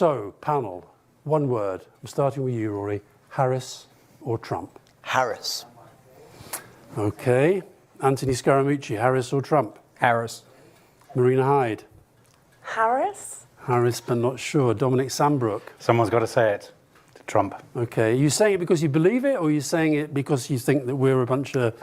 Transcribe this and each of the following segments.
So, panel, one word. I'm starting with you, Rory. Harris or Trump? Harris. Okay. Anthony Scaramucci, Harris or Trump? Harris. Marina Hyde? Harris? Harris, but not sure. Dominic Sandbrook? Someone's got to say it. Trump. Okay. Are you saying it because you believe it, or are you saying it because you think that we're a bunch of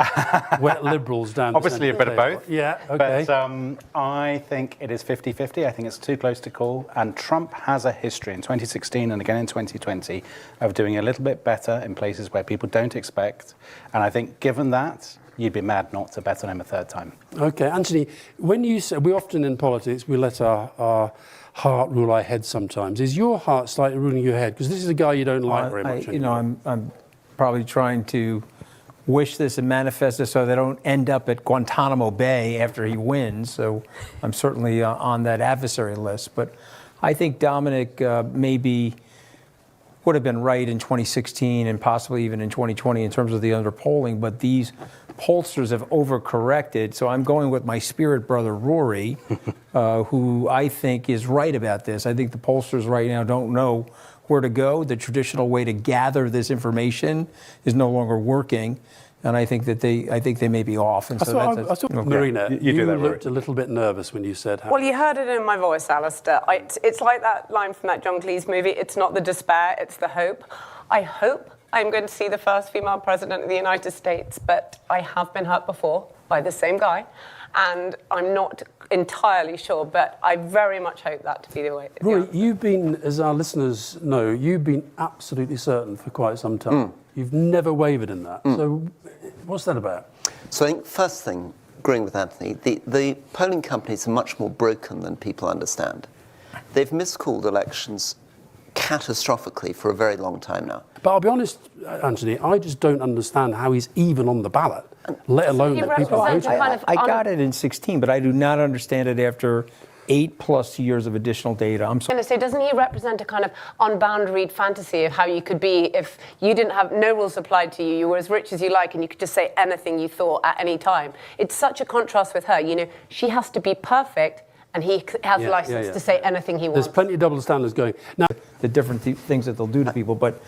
wet liberals down Obviously a bit of both. Yeah, okay. But I think it is 50-50. I think it's too close to call. And Trump has a history in 2016 and again in 2020 of doing a little bit better in places where people don't expect. And I think given that, you'd be mad not to bet on him a third time. Okay, Anthony, when you say, we often in politics, we let our heart rule our head sometimes. Is your heart slightly ruling your head? Because this is a guy you don't like very much. I'm probably trying to wish this and manifest it so they don't end up at Guantanamo Bay after he wins. So I'm certainly on that adversary list. But I think Dominic maybe would have been right in 2016 and possibly even in 2020 in terms of the underpolling. But these pollsters have overcorrected. So I'm going with my spirit brother, Rory, who I think is right about this. I think the pollsters right now don't know where to go. The traditional way to gather this information is no longer working. And I think that they may be off. And so I thought Marina, you looked a little bit nervous when you said how. Well, you heard it in my voice, Alastair. It's like that line from that John Cleese movie. It's not the despair, it's the hope. I hope I'm going to see the first female president of the United States, but I have been hurt before by the same guy. And I'm not entirely sure, but I very much hope that to be the way. Rory, you've been, as our listeners know, you've been absolutely certain for quite some time. You've never wavered in that. So what's that about? So I think first thing, agreeing with Anthony, the polling companies are much more broken than people understand. They've miscalled elections catastrophically for a very long time now. But I'll be honest, Anthony, I just don't understand how he's even on the ballot, let alone that people vote. I got it in 16, but I do not understand it after 8+ years of additional data. I'm sorry. So doesn't he represent a kind of unboundaried fantasy of how you could be if you didn't have no rules applied to you, you were as rich as you like, and you could just say anything you thought at any time? It's such a contrast with her. You know, she has to be perfect, and he has license to say anything he wants. There's plenty of double standards going. Now, the different things that they'll do to people, but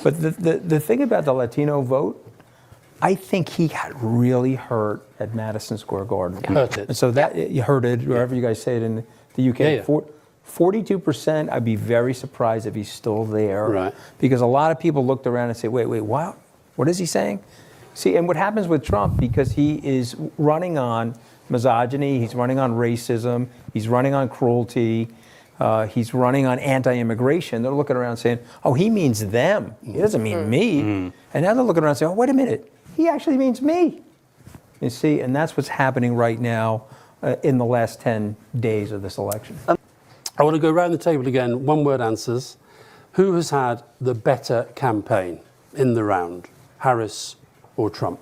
the thing about the Latino vote, I think he got really hurt at Madison Square Garden. Hurt it. And so that you heard it, wherever you guys say it in the UK. 42%, I'd be very surprised if he's still there. Right. Because a lot of people looked around and say, wait, what is he saying? See, and what happens with Trump, because he is running on misogyny, he's running on racism, he's running on cruelty, he's running on anti-immigration. They're looking around saying, oh, he means them. He doesn't mean me. And now they're looking around saying, oh, wait a minute. He actually means me. You see, and that's what's happening right now in the last 10 days of this election. I want to go around the table again, one-word answers. Who has had the better campaign in the round, Harris or Trump?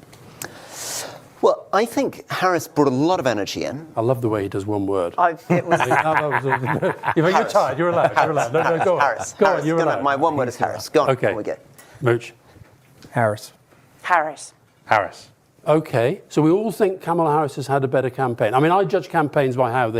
Well, I think Harris brought a lot of energy in. I love the way he does one word. You're tired, you're allowed. No, go on. Harris. Go on, you're allowed. My one word is Harris. Go on. Okay. We go. Mooch. Harris. Harris. Harris. Okay, so we all think Kamala Harris has had a better campaign. I mean, I judge campaigns by how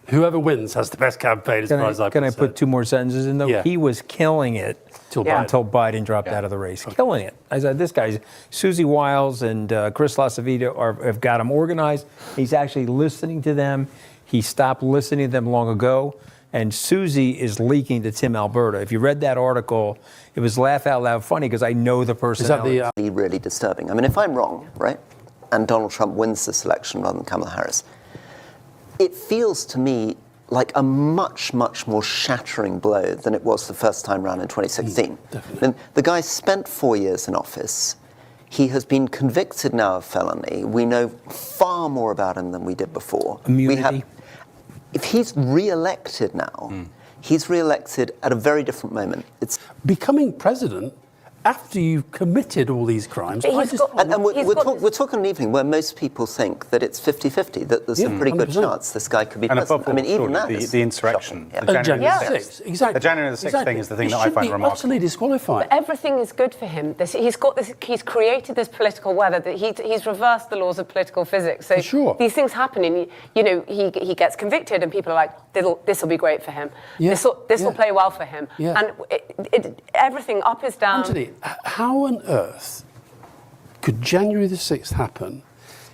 whoever wins has the best campaign as far as I'm concerned. Can I put 2 more sentences in, though? Yeah. He was killing it until Biden dropped out of the race. Okay. Killing it. I said, this guy's, Susie Wiles and Chris LaCivita have got him organized. He's actually listening to them. He stopped listening to them long ago. And Susie is leaking to Tim Alberta. If you read that article, it was laugh out loud funny because I know the personality. Is that the really disturbing? I mean, if I'm wrong, right, and Donald Trump wins this election rather than Kamala Harris, it feels to me like a much, much more shattering blow than it was the first time round in 2016. Definitely. And the guy spent 4 years in office. He has been convicted now of felony. We know far more about him than we did before. Immunity. If he's re-elected now, he's re-elected at a very different moment. It's becoming president after you've committed all these crimes, But I he's just got- can't- And He's got this- we're talking an evening where most people think that it's 50-50, that there's a pretty good 100%. chance this guy could be And president. above all, I mean, even surely, that is the insurrection, shocking. the Yeah. January Yeah. 6th, exactly. The January the 6th thing is the thing that I find He remarkable. should be utterly disqualified. Everything is good for him. He's created this political weather that he's reversed the laws of political physics. So For sure. these things happen, and he gets convicted, and people are like, "This will be great for him. Yeah, This will yeah. play well for him." Yeah. And everything up is down. Anthony, how on earth could January the 6th happen,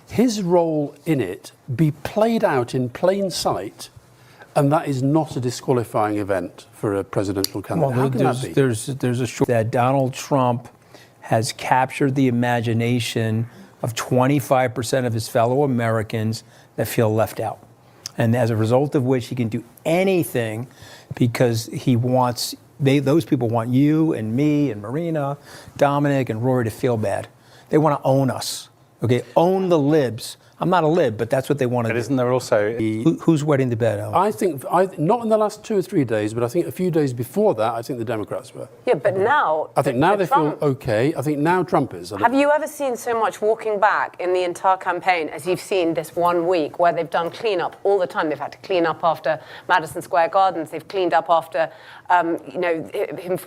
his role in it be played out in plain sight, and that is not a disqualifying event for a presidential candidate? How can that be? there's a short that Donald Trump has captured the imagination of 25% of his fellow Americans that feel left out. And as a result of which he can do anything because those people want you and me and Marina, Dominic and Rory to feel bad. They want to own us. Okay, own the libs. I'm not a lib, but that's what they want to But do. isn't there also... Who's wetting the bed, Al? I think, not in the last 2 or 3 days, but I think a few days before that, I think the Democrats were. Yeah, but now I think now they Trump- feel okay. I think now Trump is. Have you ever seen so much walking back in the entire campaign as you've seen this 1 week where they've done clean-up all the time? They've had to clean up after Madison Square Gardens. They've cleaned up after, him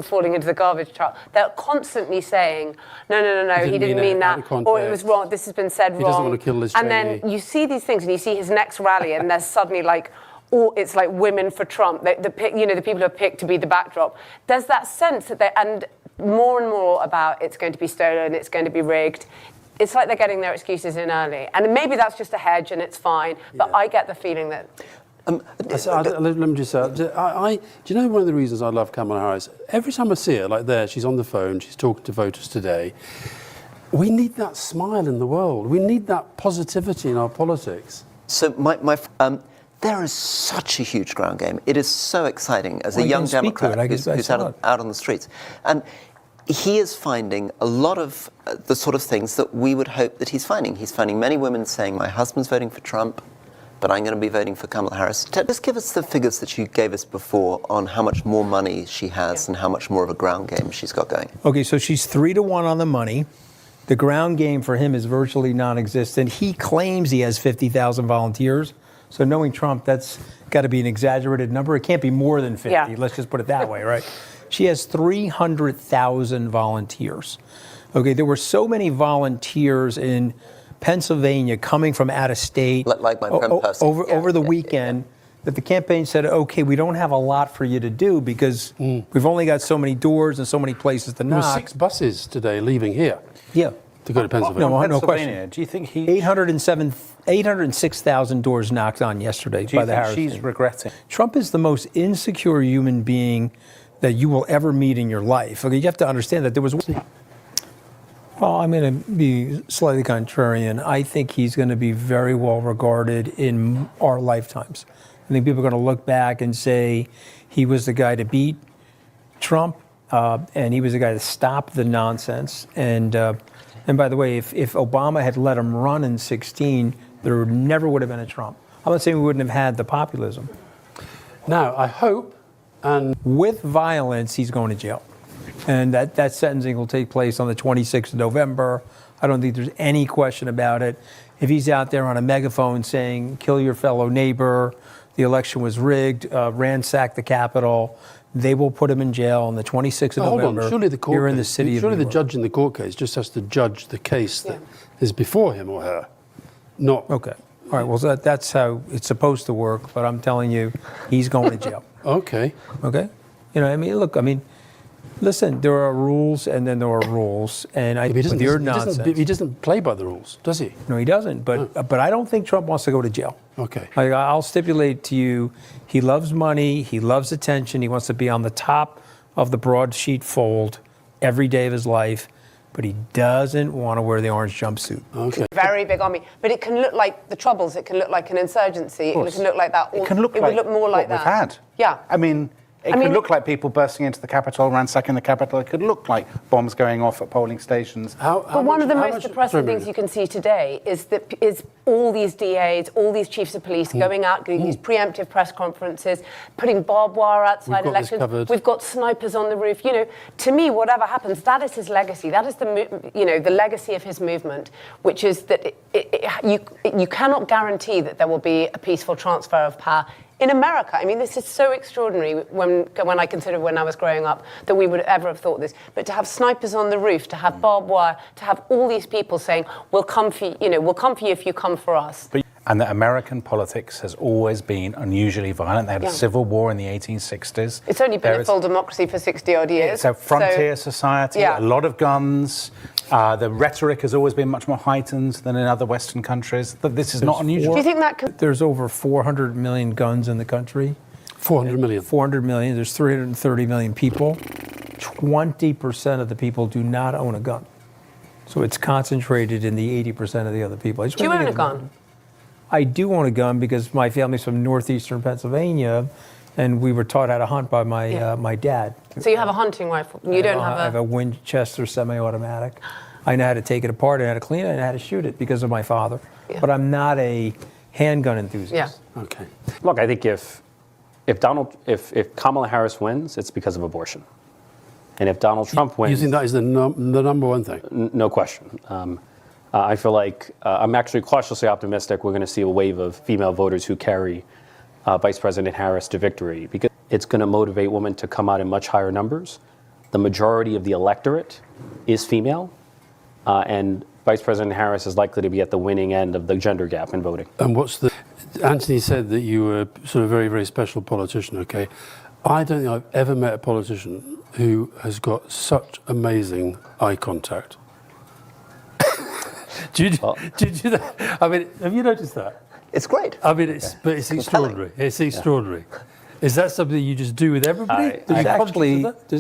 falling into the garbage truck. They're constantly saying, no, he didn't mean out that. of Or it was context. wrong, this has been said wrong. doesn't want to kill Liz And then Cheney. you see these things and you see his next rally and there's suddenly like, it's like women for Trump, the people who are picked to be the backdrop. There's that sense that and more and more about it's going to be stolen, it's going to be rigged. It's like they're getting their excuses in early. And maybe that's just a hedge and it's fine, but Yeah. I get the feeling that... Let me just say, do you know one of the reasons I love Kamala Harris? Every time I see her, like there, she's on the phone, she's talking to voters today. We need that smile in the world. We need that positivity in our politics. So there is such a huge ground game. It is so exciting as Well, a you young can speak to it. Democrat who's out on the streets. And he is finding a lot of the sort of things that we would hope that he's finding. He's finding many women saying, my husband's voting for Trump, but I'm going to be voting for Kamala Harris. Just give us the figures that you gave us before on how much more money she has and how much more of a ground game she's got going. Okay, so she's 3-1 on the money. The ground game for him is virtually non-existent. He claims he has 50,000 volunteers. So knowing Trump, that's got to be an exaggerated number. It can't be more than 50. Yeah. Let's just put it that way, right? She has 300,000 volunteers. Okay, there were so many volunteers in Pennsylvania coming from out of state Like my friend Percy. over the weekend that the campaign said, okay, we don't have a lot for you to do because we've only got so many doors and so many places to There were knock. 6 buses today leaving here Yeah. to go to Pennsylvania. No, no Pennsylvania, question. do you think he... 806,000 doors knocked on yesterday Do you by the think Harris she's team. regretting? Trump is the most insecure human being that you will ever meet in your life. Okay, you have to understand that there was. Well, I'm going to be slightly contrarian. I think he's going to be very well regarded in our lifetimes. I think people are going to look back and say he was the guy to beat Trump, and he was the guy to stop the nonsense. And by the way, if Obama had let him run in 2016, there never would have been a Trump. I'm not saying we wouldn't have had the populism. Now, I hope, and With violence, he's going to jail. And that sentencing will take place on the 26th of November. I don't think there's any question about it. If he's out there on a megaphone saying, kill your fellow neighbor, the election was rigged, ransack the Capitol, they will put him in jail on the 26th of hold November on, surely the court here in the case- city of surely New the York. judge in the court case just has to judge the case that is before him or her, not... Okay. All right, well, that's how it's supposed to work, but I'm telling you, he's going to jail. Okay. Okay? You know, I mean, look, I mean, listen, there are rules and then there are rules. And I, He doesn't, with your he nonsense. he doesn't play by the rules, does he? No, he doesn't. But I don't think Trump wants to go to jail. Okay. Like, I'll stipulate to you, he loves money, he loves attention, he wants to be on the top of the broadsheet fold every day of his life, but he doesn't want to wear the orange jumpsuit. Okay. Very big army, but it can look like the Troubles. It can look like an insurgency. It can look like that. It can look it like would look more like what that. we've had. Yeah. I mean, It could look like people bursting into the Capitol, ransacking the Capitol. It could look like bombs going off at polling stations. But one of the most depressing things you can see today is all these DAs, all these chiefs of police going out, doing these preemptive press conferences, putting barbed wire outside elections. We've got snipers on the roof. You know, to me, whatever happens, that is his legacy. That is the legacy of his movement, which is that you cannot guarantee that there will be a peaceful transfer of power. In America, I mean, this is so extraordinary when I consider when I was growing up that we would ever have thought this. But to have snipers on the roof, to have barbed wire, to have all these people saying, "We'll come for you, we'll come for you if you come for us." And that American politics has always been unusually violent. They had a civil war in the 1860s. It's only been a full democracy for 60-odd years. It's a frontier society, a lot of guns. The rhetoric has always been much more heightened than in other Western countries. But this is not unusual. Do you think that There's over 400 million guns in the country. 400 million. 400 million. There's 330 million people. 20% of the people do not own a gun. So it's concentrated in the 80% of the other people. Do you own a gun? I do own a gun because my family's from northeastern Pennsylvania, and we were taught how to hunt by my dad. So you have a hunting rifle? You don't have I have a Winchester semi-automatic. I know how to take it apart, I know how to clean it, I know how to shoot it because of my father. But I'm not a handgun enthusiast. Yeah. Okay. Look, I think if Kamala Harris wins, it's because of abortion. And if Donald Trump wins... You think that is the number one thing? No question. I feel like I'm actually cautiously optimistic we're going to see a wave of female voters who carry Vice President Harris to victory, because it's going to motivate women to come out in much higher numbers. The majority of the electorate is female, and Vice President Harris is likely to be at the winning end of the gender gap in voting. And Anthony said that you were sort of a very, very special politician, okay? I don't think I've ever met a politician who has got such amazing eye contact. Do you do that? I mean, have you noticed that? It's great. I mean, it's extraordinary. It's extraordinary. Is that something you just do with everybody? There's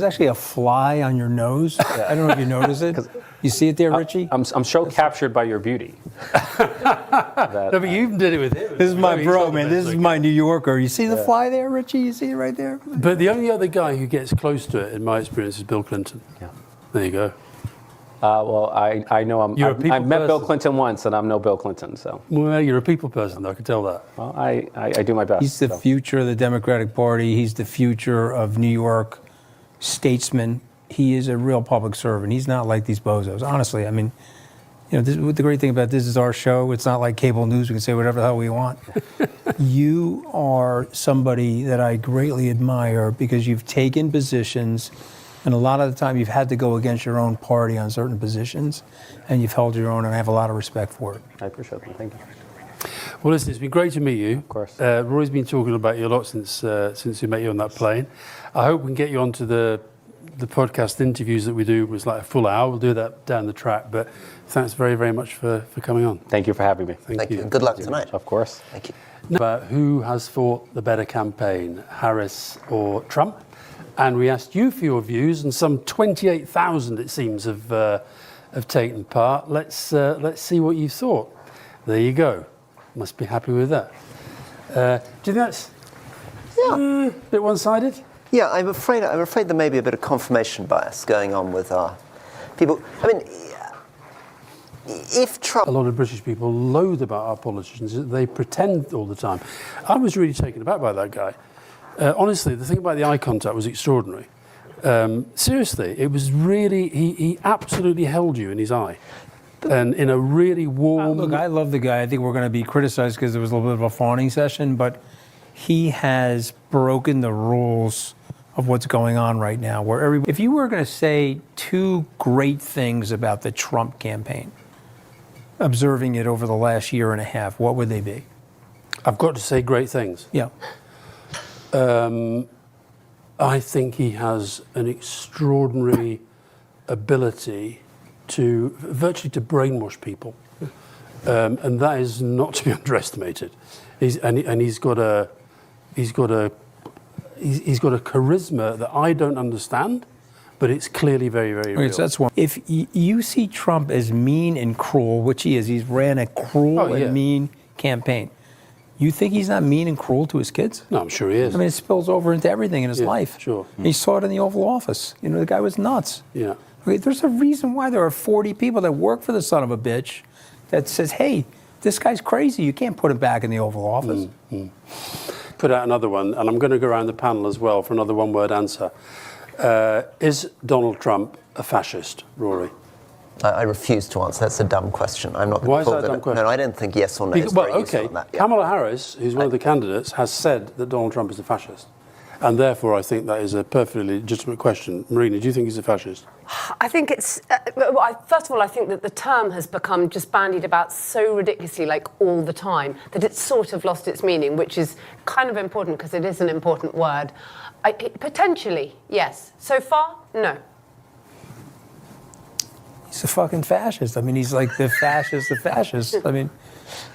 actually a fly on your nose. I don't know if you notice it. You see it there, Richie? I'm so captured by your beauty. No, but you even did it with him. This is my bro, man. This is my New Yorker. You see the fly there, Richie? You see it right there? But the only other guy who gets close to it, in my experience, is Bill Clinton. Yeah. There you go. Well, I know I met Bill Clinton once, and I'm no Bill Clinton, so. Well, you're a people person, though, I can tell that. Well, I do my best. He's the future of the Democratic Party. He's the future of New York statesman. He is a real public servant. He's not like these bozos. Honestly, I mean, the great thing about this is our show. It's not like cable news. We can say whatever the hell we want. You are somebody that I greatly admire because you've taken positions, and a lot of the time you've had to go against your own party on certain positions, and you've held your own, and I have a lot of respect for it. I appreciate that. Thank you. Well, listen, it's been great to meet you. Of course. Rory's been talking about you a lot since we met you on that plane. I hope we can get you onto the podcast interviews that we do. It was like a full hour. We'll do that down the track. But thanks very, very much for coming on. Thank you for having me. Thank you. Good luck tonight. Of course. Thank you. About who has fought the better campaign, Harris or Trump? And we asked you for your views, and some 28,000, it seems, have taken part. Let's see what you thought. There you go. Must be happy with that. Do you think that's a bit one-sided? Yeah, I'm afraid there may be a bit of confirmation bias going on with our people. I mean, if Trump... A lot of British people loathe about our politicians. They pretend all the time. I was really taken aback by that guy. Honestly, the thing about the eye contact was extraordinary. Seriously, it was really... He absolutely held you in his eye. And in a really warm... Look, I love the guy. I think we're going to be criticized because there was a little bit of a fawning session, but he has broken the rules of what's going on right now. If you were going to say two great things about the Trump campaign, observing it over the last year and a half, what would they be? I've got to say great things. Yeah. I think he has an extraordinary ability to virtually to brainwash people, and that is not to be underestimated. He's got a charisma that I don't understand, but it's clearly very, very real. So that's one. If you see Trump as mean and cruel, which he is, he's ran a cruel and mean campaign. You think he's not mean and cruel to his kids? No, I'm sure he is. I mean, it spills over into everything in his Yeah, life. sure. And he saw it in the Oval Office. You know, the guy was nuts. Yeah. Okay, there's a reason why there are 40 people that work for the son of a bitch that says, hey, this guy's crazy. You can't put him back in the Oval Office. Put out another one, and I'm going to go around the panel as well for another one-word answer. Is Donald Trump a fascist, Rory? I refuse to answer. That's a dumb question. I'm not. Why is that a dumb question? No, I don't think yes or no. Because, is well, very useful okay. on that. Yeah. Kamala Harris, who's one of the candidates, has said that Donald Trump is a fascist. And therefore, I think that is a perfectly legitimate question. Marina, do you think he's a fascist? I think it's, first of all, I think that the term has become just bandied about so ridiculously, like all the time, that it's sort of lost its meaning, which is kind of important because it is an important word. Potentially, yes. So far, no. He's a fucking fascist. I mean, he's like the fascist of fascists. I mean,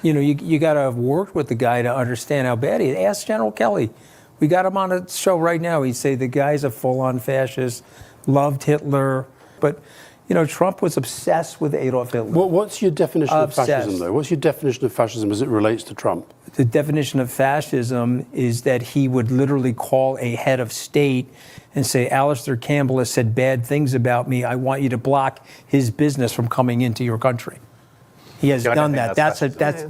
you know, you got to have worked with the guy to understand how bad he is. Ask General Kelly. We got him on a show right now. He'd say the guy's a full-on fascist, loved Hitler. But, you know, Trump was obsessed with Adolf Hitler. What's your definition Obsessed. of fascism, though? What's your definition of fascism as it relates to Trump? The definition of fascism is that he would literally call a head of state and say, Alastair Campbell has said bad things about me. I want you to block his business from coming into your country. He has Yeah, I don't done think that. that's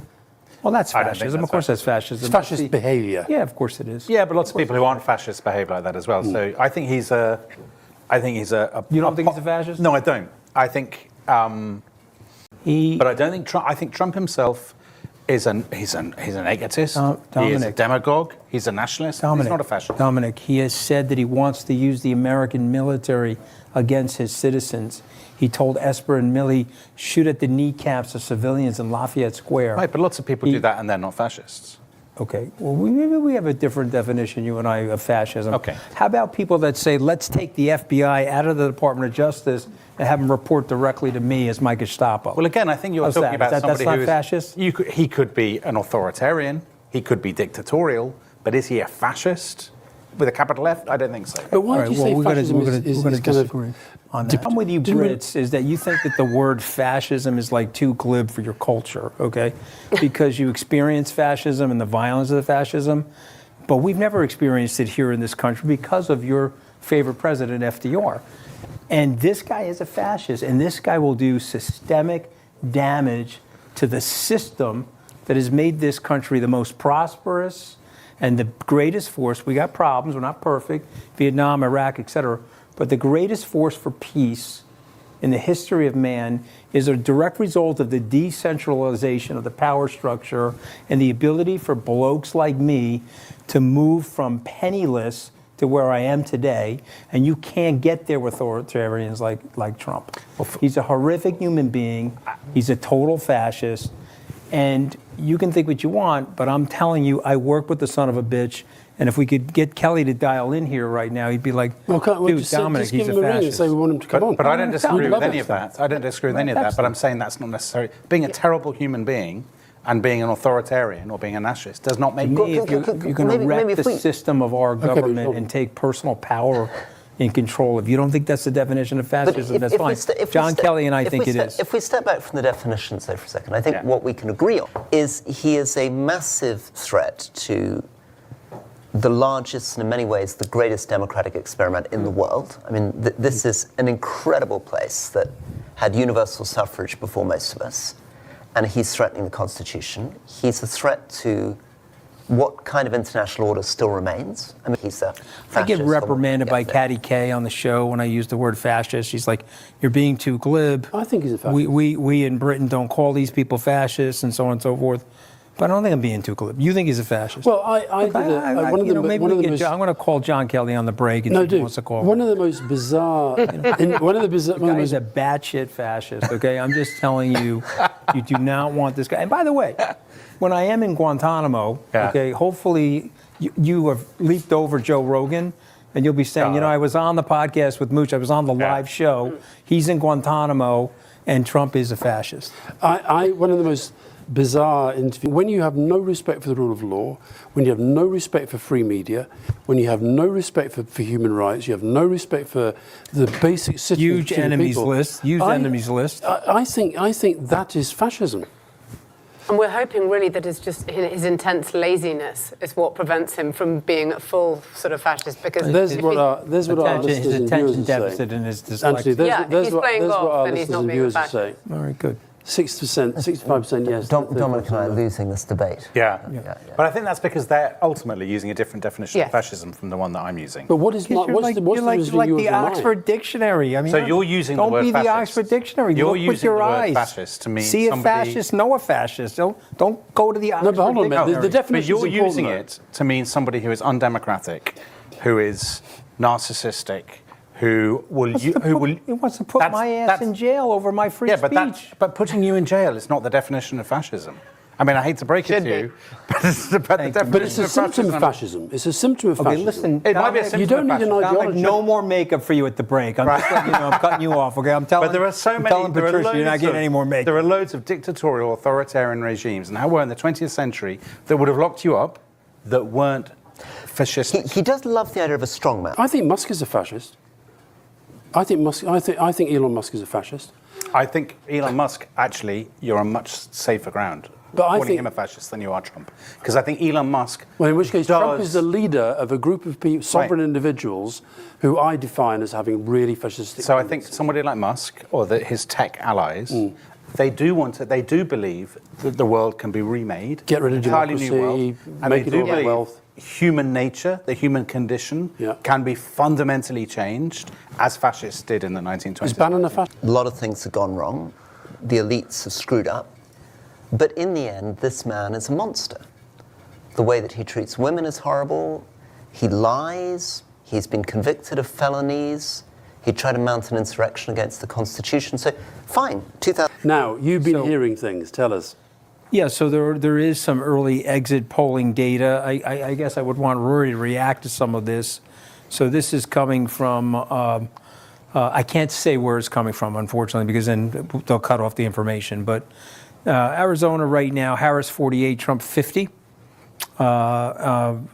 Well, that's I don't think fascism. that's Of course, that's fascism. It's fascist behaviour. Yeah, of course it is. Yeah, but lots of people who aren't fascists behave like that as well. So I think he's a. You don't think he's a fascist? No, I don't. I think. But I don't think Trump. I think Trump himself is he's an egotist. He is a Dominic. demagogue. He's a nationalist. He's not a fascist. Dominic, he has said that he wants to use the American military against his citizens. He told Esper and Milley, shoot at the kneecaps of civilians in Lafayette Square. Right, but lots of people do that and they're not fascists. Okay, well, maybe we have a different definition, you and I, of fascism. Okay. How about people that say, let's take the FBI out of the Department of Justice and have them report directly to me as my Gestapo? Well, again, I think you're How's talking that? about That's somebody not who is fascist? He could be an authoritarian. He could be dictatorial. But is he a fascist with a capital F? I don't think so. But why All do right, you say we're fascism going is to kind of... disagree on that. The problem with you Brits is that you think that the word fascism is like too glib for your culture, okay? Because you experience fascism and the violence of the fascism, but we've never experienced it here in this country because of your favorite president, FDR. And this guy is a fascist, and this guy will do systemic damage to the system that has made this country the most prosperous and the greatest force. We got problems, we're not perfect, Vietnam, Iraq, etc. But the greatest force for peace in the history of man is a direct result of the decentralization of the power structure and the ability for blokes like me to move from penniless to where I am today. And you can't get there with authoritarians like Trump. He's a horrific human being. He's a total fascist. And you can think what you want, but I'm telling you, I work with the son of a bitch. And if we could get Kelly to dial in here right now, he'd be like, dude, Dominic, he's a fascist. Say we want him to come on. But I don't disagree with love any it. of that. I don't disagree with any of that. But I'm saying that's not necessary. Being a terrible human being and being an authoritarian or being a nationalist does not make Me, if you're going to wreck the we- system of our government sure. and take personal power in control, if you don't think that's the definition of fascism, that's fine. John Kelly and I think it is. If we step back from the definitions, though, for a second, I think what we can agree on is he is a massive threat to the largest and in many ways the greatest democratic experiment in the world. I mean, this is an incredible place that had universal suffrage before most of us, and he's threatening the Constitution. He's a threat to what kind of international order still remains. I mean, he's a fascist. I get reprimanded by Yeah. Katty Kay on the show when I use the word fascist. She's like, you're being too glib. I think he's a fascist. We in Britain don't call these people fascists and so on and so forth. But I don't think I'm being too glib. You think he's a fascist? Well, I'm going to call John Kelly on the break and see if he wants to call. One of the most bizarre... He's a batshit fascist, okay? I'm just telling you, you do not want this guy. And by the way, when I am in Guantanamo, okay, hopefully you have leaped over Joe Rogan and you'll be saying, you know, I was on the podcast with Mooch, I was on the live show, he's in Guantanamo, and Trump is a fascist. One of the most bizarre interviews, when you have no respect for the rule of law, when you have no respect for free media, when you have no respect for human rights, you have no respect for the basic citizens. Huge enemies list. I think that is fascism. And we're hoping really that it's just his intense laziness is what prevents him from being a full sort of fascist. Because There's if what he- our listeners His and attention viewers are deficit saying. and his Anthony, dyslexia. Yeah, if he's playing there's what golf, our then he's listeners not and being a viewers are fascist. saying. All right, good. 60%, 65% yes. Dominic and I are losing this debate. Yeah. Yeah. But I think that's because they're ultimately using a different definition Yes. of fascism from the one that I'm using. But what is You're what's like, the what's you're like, difference like between the yours and mine? Oxford Dictionary. I mean, So you're using the don't word be the fascist. Oxford Dictionary. You're Look with using your the word eyes. fascist to mean See somebody- a fascist, know a fascist. Don't go to the Oxford but hold on a minute. Dictionary. The definition But is you're important, using though. it to mean somebody who is undemocratic, who is narcissistic, who will He wants to put That's- my ass that's- in jail over my free Yeah, speech. but putting you in jail is not the definition of fascism. I mean, I hate to break it Should to be. you, but it's the definition But it's a of symptom of fascism. It's a symptom of Okay, fascism. listen. It might be a Dominic, symptom You don't of need an fascism. Dominic, ideology. no more makeup for you at the break. I'm just letting you know, I'm cutting you off. Okay, I'm telling. But there are so I'm many. telling there are Patricia, you're not loads getting of- any more makeup. There are loads of dictatorial, authoritarian regimes, and how were in the 20th century that would have locked you up, that weren't fascist. He does love the idea of a strongman. I think Musk is a fascist. I think Elon Musk is a fascist. I think Elon Musk, actually, you're on much safer ground. But I calling think- him a fascist than you are Trump, because I think Elon Musk. Well, in which case, Trump does- is the leader of a group of people, sovereign Right. individuals, who I define as having really fascistic. So I think somebody like Musk or his tech allies, they do believe that the world can be remade, Get rid of entirely new democracy, world, and make they it do all about believe wealth. human nature, the human condition, Yeah. can be fundamentally changed, as fascists did in the 1920s. Is Bannon a fascist? A lot of things have gone wrong. The elites have screwed up. But in the end, this man is a monster. The way that he treats women is horrible. He lies. He's been convicted of felonies. He tried to mount an insurrection against the Constitution. So, fine, 2000. Now, you've been So- hearing things. Tell us. Yeah, so there is some early exit polling data. I guess I would want Rory to react to some of this. So this is coming from, I can't say where it's coming from, unfortunately, because then they'll cut off the information. But Arizona right now, Harris 48, Trump 50.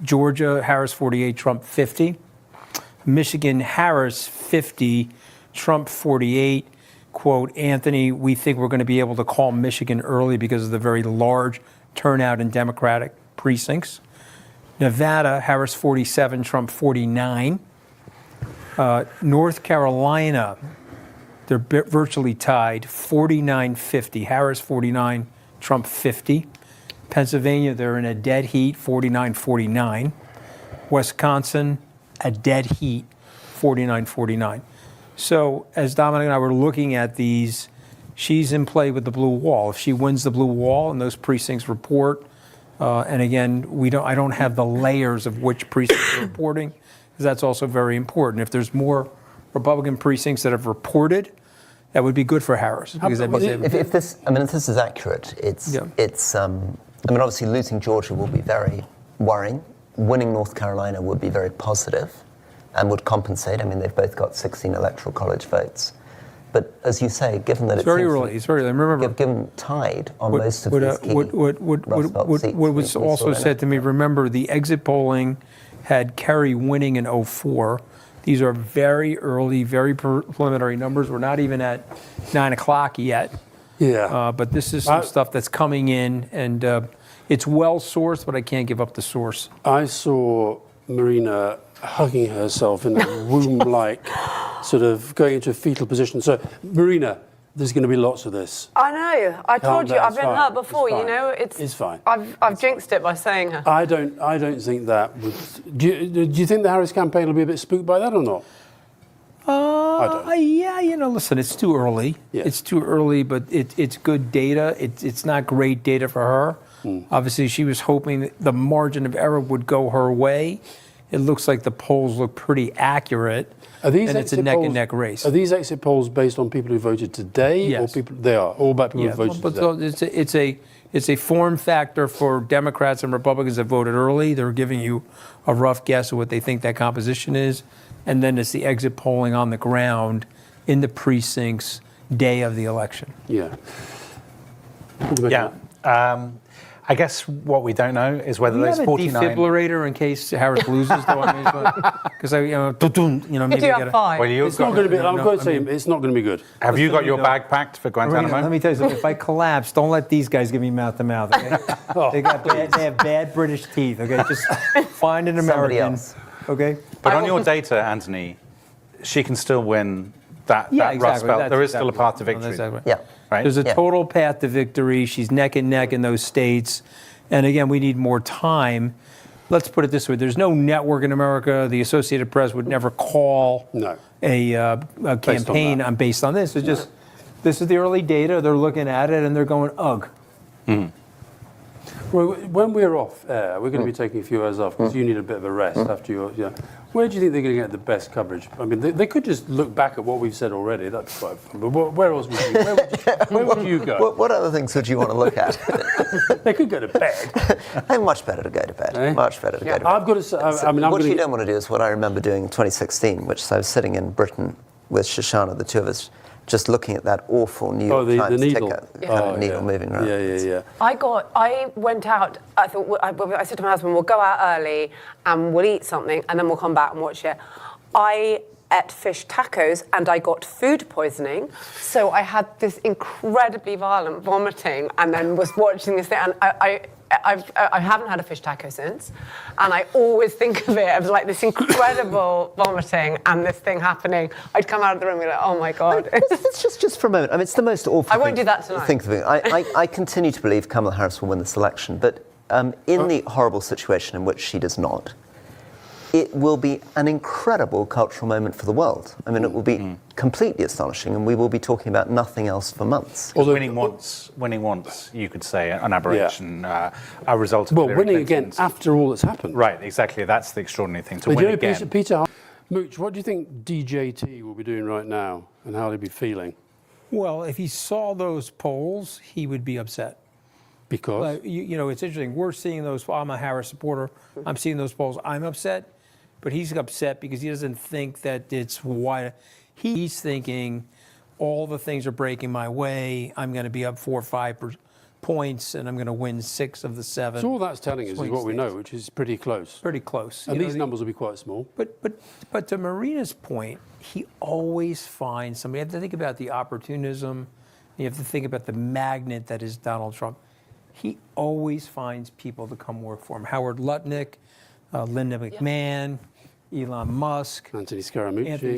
Georgia, Harris 48, Trump 50. Michigan, Harris 50, Trump 48. Quote, Anthony, we think we're going to be able to call Michigan early because of the very large turnout in Democratic precincts. Nevada, Harris 47, Trump 49. North Carolina, they're virtually tied, 49-50. Harris 49, Trump 50. Pennsylvania, they're in a dead heat, 49-49. Wisconsin, a dead heat, 49-49. So as Dominic and I were looking at these, she's in play with the blue wall. If she wins the blue wall and those precincts report, and again, I don't have the layers of which precincts are reporting, because that's also very important. If there's more Republican precincts that have reported, that would be good for Harris. Because that means they have- If this is accurate, it's. Obviously losing Georgia will be very worrying. Winning North Carolina would be very positive and would compensate. I mean, they've both got 16 electoral college votes. But as you say, given that It's very early. It's very early. Remember, given tied on what, most of what, these key Rust Belt seats, what was we saw also them. said to me, remember the exit polling had Kerry winning in 04. These are very early, very preliminary numbers. We're not even at 9 o'clock yet. Yeah. But this is some stuff that's coming in, and it's well sourced, but I can't give up the source. I saw Marina hugging herself in a womb-like, sort of going into a fetal position. So, Marina, there's going to be lots of this. I know. I told you, down, I've it's been fine, hurt before. it's You fine. know, It's fine. I've jinxed it by saying her. I don't think that would. Do you think the Harris campaign will be a bit spooked by that or not? don't. Yeah, listen, it's too early. Yeah. It's too early, but it's good data. It's not great data for her. Obviously, she was hoping that the margin of error would go her way. It looks like the polls look pretty accurate, and it's a exit neck-and-neck polls- race. Are these exit polls based on people who voted today? Yes. Or people? They are all about people who voted but today. it's a form factor for Democrats and Republicans that voted early. They're giving you a rough guess of what they think that composition is, and then it's the exit polling on the ground in the precincts day of the election. Yeah. Yeah. I guess what we don't know is whether Do you those have a 49. defibrillator in case Harris loses, though? Because maybe Do you have 5? Well, you've It's not got, going to be. I'm going to say it's not going to be good. have you got your bag packed for Guantanamo? Let me tell you something. If I collapse, don't let these guys give me mouth to mouth. Okay? They have bad British teeth. Okay, just find an Somebody American. else. Okay. But on your data, Anthony, she can still win that Rust Belt. There is still a path to victory. Exactly. Yeah. Right? There's a Yeah. total path to victory. She's neck and neck in those states. And again, we need more time. Let's put it this way. There's no network in America. The Associated Press would never call a campaign based on this. It's just, this is the early data. They're looking at it and they're going, ugh. Well, when we're off air, we're going to be taking a few hours off because you need a bit of a rest after your. Yeah. Where do you think they're going to get the best coverage? I mean, they could just look back at what we've said already. That'd be quite fun. But where else would you? Where would you go? What other things would you want to look at? They could go to bed. I'm much better to go to bed. Eh? Much better to go to bed. I've got to say, I mean, I'm what going you to. don't want to do is what I remember doing in 2016, which is I was sitting in Britain with Shoshana, the two of us, just looking at that awful New York the Times needle. ticker, kind of needle moving around. Yeah. I went out, I thought, I said to my husband, we'll go out early and we'll eat something and then we'll come back and watch it. I ate fish tacos and I got food poisoning. So I had this incredibly violent vomiting and then was watching this thing. And I haven't had a fish taco since. And I always think of it as like this incredible vomiting and this thing happening. I'd come out of the room and be like, oh my God. It's just for a moment. I mean, it's the most awful I won't do that tonight. thing. I continue to believe Kamala Harris will win this election, but in the horrible situation in which she does not, it will be an incredible cultural moment for the world. I mean, it will be completely astonishing, and we will be talking about nothing else for months. Although winning once, you could say, an aberration, a result of Hillary winning again Clinton's. after all that's happened. Right, exactly. That's the extraordinary thing, to But win you know, again. Peter, Mooch, what do you think DJT will be doing right now, and how will he be feeling? Well, if he saw those polls, he would be upset. Because You know, it's interesting. We're seeing those. I'm a Harris supporter. I'm seeing those polls. I'm upset, but he's upset because he doesn't think that it's why. He's thinking all the things are breaking my way. I'm going to be up 4 or 5 points, and I'm going to win 6 of the 7. so all that's telling us is swing what we know, states. which is pretty close. Pretty close. And You know, these numbers will be quite small. But to Marina's point, he always finds somebody. You have to think about the opportunism. You have to think about the magnet that is Donald Trump. He always finds people to come work for him. Howard Lutnick, Linda McMahon, Elon Musk, Anthony Scaramucci. Anthony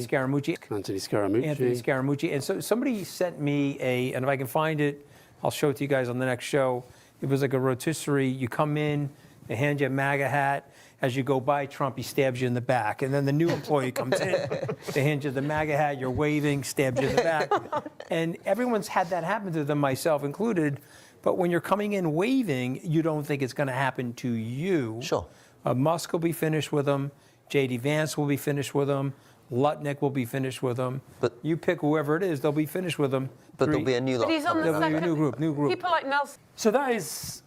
Scaramucci. And so somebody sent me and if I can find it, I'll show it to you guys on the next show. It was like a rotisserie. You come in, they hand you a MAGA hat. As you go by Trump, he stabs you in the back. And then the new employee comes in, they hand you the MAGA hat, you're waving, stabs you in the back. And everyone's had that happen to them, myself included. But when you're coming in waving, you don't think it's going to happen to you. Sure. Musk will be finished with him. J.D. Vance will be finished with him. Lutnick will be finished with him. But you pick whoever it is, they'll be finished with him. But there'll be a new lot. But he's on the There'll be a second. new group. People like Nelson. So that is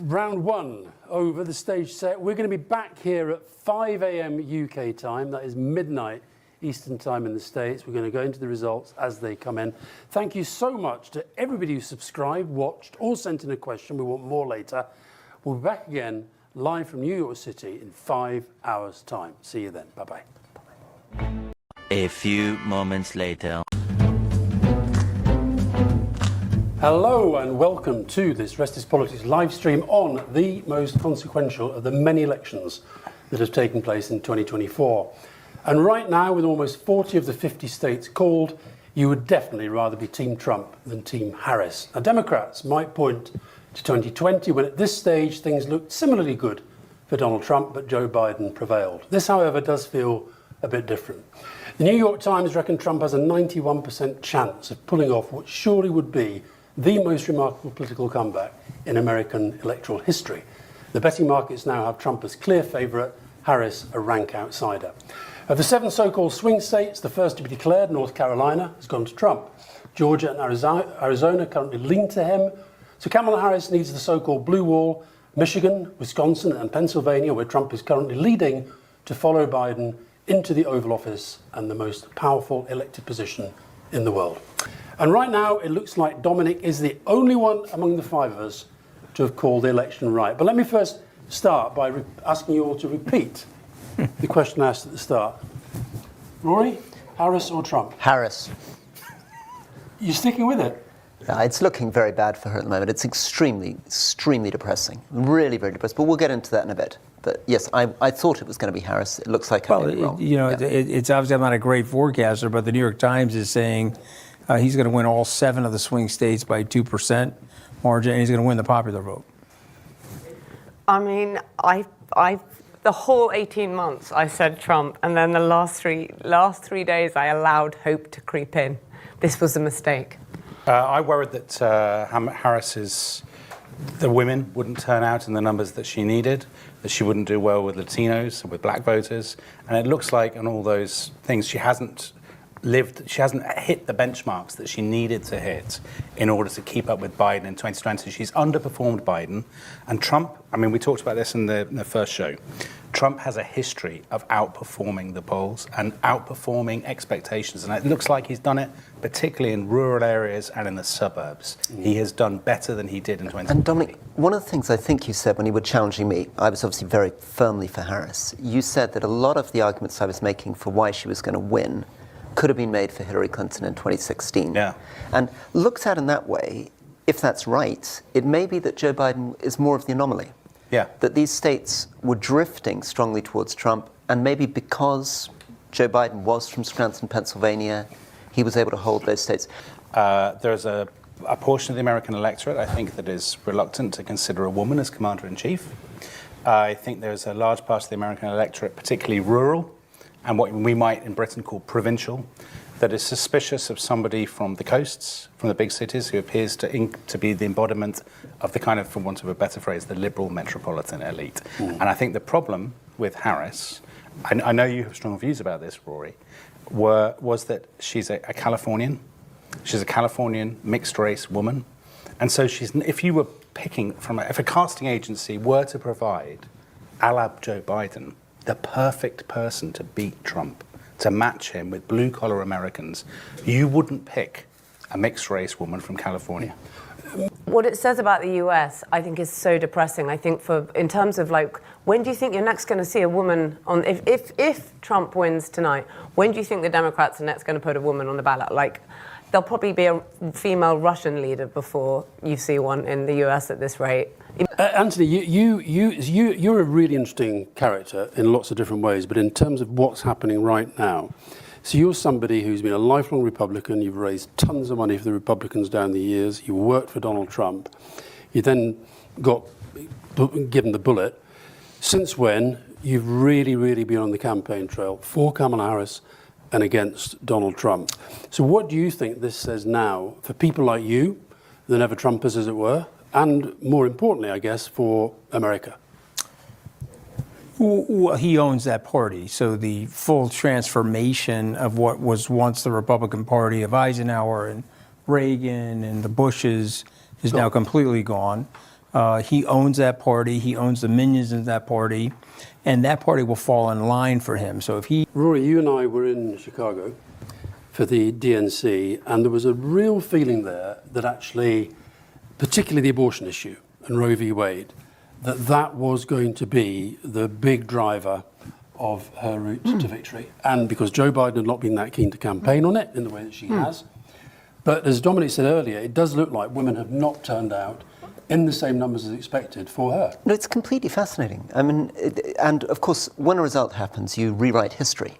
round 1 over, the stage set. We're going to be back here at 5 a.m. UK time. That is midnight Eastern time in the States. We're going to go into the results as they come in. Thank you so much to everybody who subscribed, watched, or sent in a question. We want more later. We'll be back again live from New York City in 5 hours' time. See you then. Bye-bye. A few moments later. Hello and welcome to this Rest is Politics live stream on the most consequential of the many elections that have taken place in 2024. And right now, with almost 40 of the 50 states called, you would definitely rather be Team Trump than Team Harris. Now, Democrats might point to 2020 when at this stage things looked similarly good for Donald Trump, but Joe Biden prevailed. This, however, does feel a bit different. The New York Times reckon Trump has a 91% chance of pulling off what surely would be the most remarkable political comeback in American electoral history. The betting markets now have Trump as clear favourite, Harris a rank outsider. Of the 7 so-called swing states, the first to be declared, North Carolina, has gone to Trump. Georgia and Arizona currently lean to him. So Kamala Harris needs the so-called blue wall, Michigan, Wisconsin and Pennsylvania, where Trump is currently leading, to follow Biden into the Oval Office and the most powerful elected position in the world. And right now, it looks like Dominic is the only one among the 5 of us to to have called the election right. But let me first start by asking you all to repeat the question asked at the start. Rory, Harris or Trump? Harris. You're sticking with it? It's looking very bad for her at the moment. It's extremely, extremely depressing. Really, very depressing. But we'll get into that in a bit. But yes, I thought it was going to be Harris. It looks like I'm wrong. It's obviously, I'm not a great forecaster, but the New York Times is saying he's going to win all 7 of the swing states by 2% margin, and he's going to win the popular vote. I mean, the whole 18 months I said Trump, and then the last three days I allowed hope to creep in. This was a mistake. I worried that the women wouldn't turn out in the numbers that she needed, that she wouldn't do well with Latinos and with black voters. And it looks like on all those things, she hasn't hit the benchmarks that she needed to hit in order to keep up with Biden in 2020. She's underperformed Biden. And Trump, I mean, we talked about this in the first show. Trump has a history of outperforming the polls and outperforming expectations. And it looks like he's done it, particularly in rural areas and in the suburbs. He has done better than he did in 2020. And Dominic, one of the things I think you said when you were challenging me, I was obviously very firmly for Harris. You said that a lot of the arguments I was making for why she was going to win could have been made for Hillary Clinton in 2016. Yeah. And looked at in that way, if that's right, it may be that Joe Biden is more of the anomaly. Yeah. That these states were drifting strongly towards Trump, and maybe because Joe Biden was from Scranton, Pennsylvania, he was able to hold those states. There's a portion of the American electorate, I think, that is reluctant to consider a woman as commander-in-chief. I think there's a large part of the American electorate, particularly rural, and what we might in Britain call provincial, that is suspicious of somebody from the coasts, from the big cities, who appears to be the embodiment of the kind of, for want of a better phrase, the liberal metropolitan elite. And I think the problem with Harris, I know you have strong views about this, Rory, was that she's a Californian. She's a Californian mixed-race woman. And so if you were picking if a casting agency were to provide, a la Joe Biden, the perfect person to beat Trump, to match him with blue-collar Americans, you wouldn't pick a mixed-race woman from California. What it says about the US, I think, is so depressing. I think in terms of when do you think you're next going to see a woman on, if Trump wins tonight, when do you think the Democrats are next going to put a woman on the ballot? There'll probably be a female Russian leader before you see one in the US at this rate. Anthony, you're a really interesting character in lots of different ways, but in terms of what's happening right now, so you're somebody who's been a lifelong Republican, you've raised tons of money for the Republicans down the years, you worked for Donald Trump, you then got given the bullet. Since when, you've really, really been on the campaign trail for Kamala Harris and against Donald Trump. So what do you think this says now for people like you, the never-Trumpers as it were, and more importantly, I guess, for America? Well, he owns that party, so the full transformation of what was once the Republican Party of Eisenhower and Reagan and the Bushes is now completely gone. He owns that party, he owns the minions of that party, and that party will fall in line for him. So if he... Rory, you and I were in Chicago for the DNC, and there was a real feeling there that actually, particularly the abortion issue and Roe v. Wade, that was going to be the big driver of her route to victory. And because Joe Biden had not been that keen to campaign on it in the way that she has. But as Dominic said earlier, it does look like women have not turned out in the same numbers as expected for her. No, it's completely fascinating. I mean, and of course, when a result happens, you rewrite history.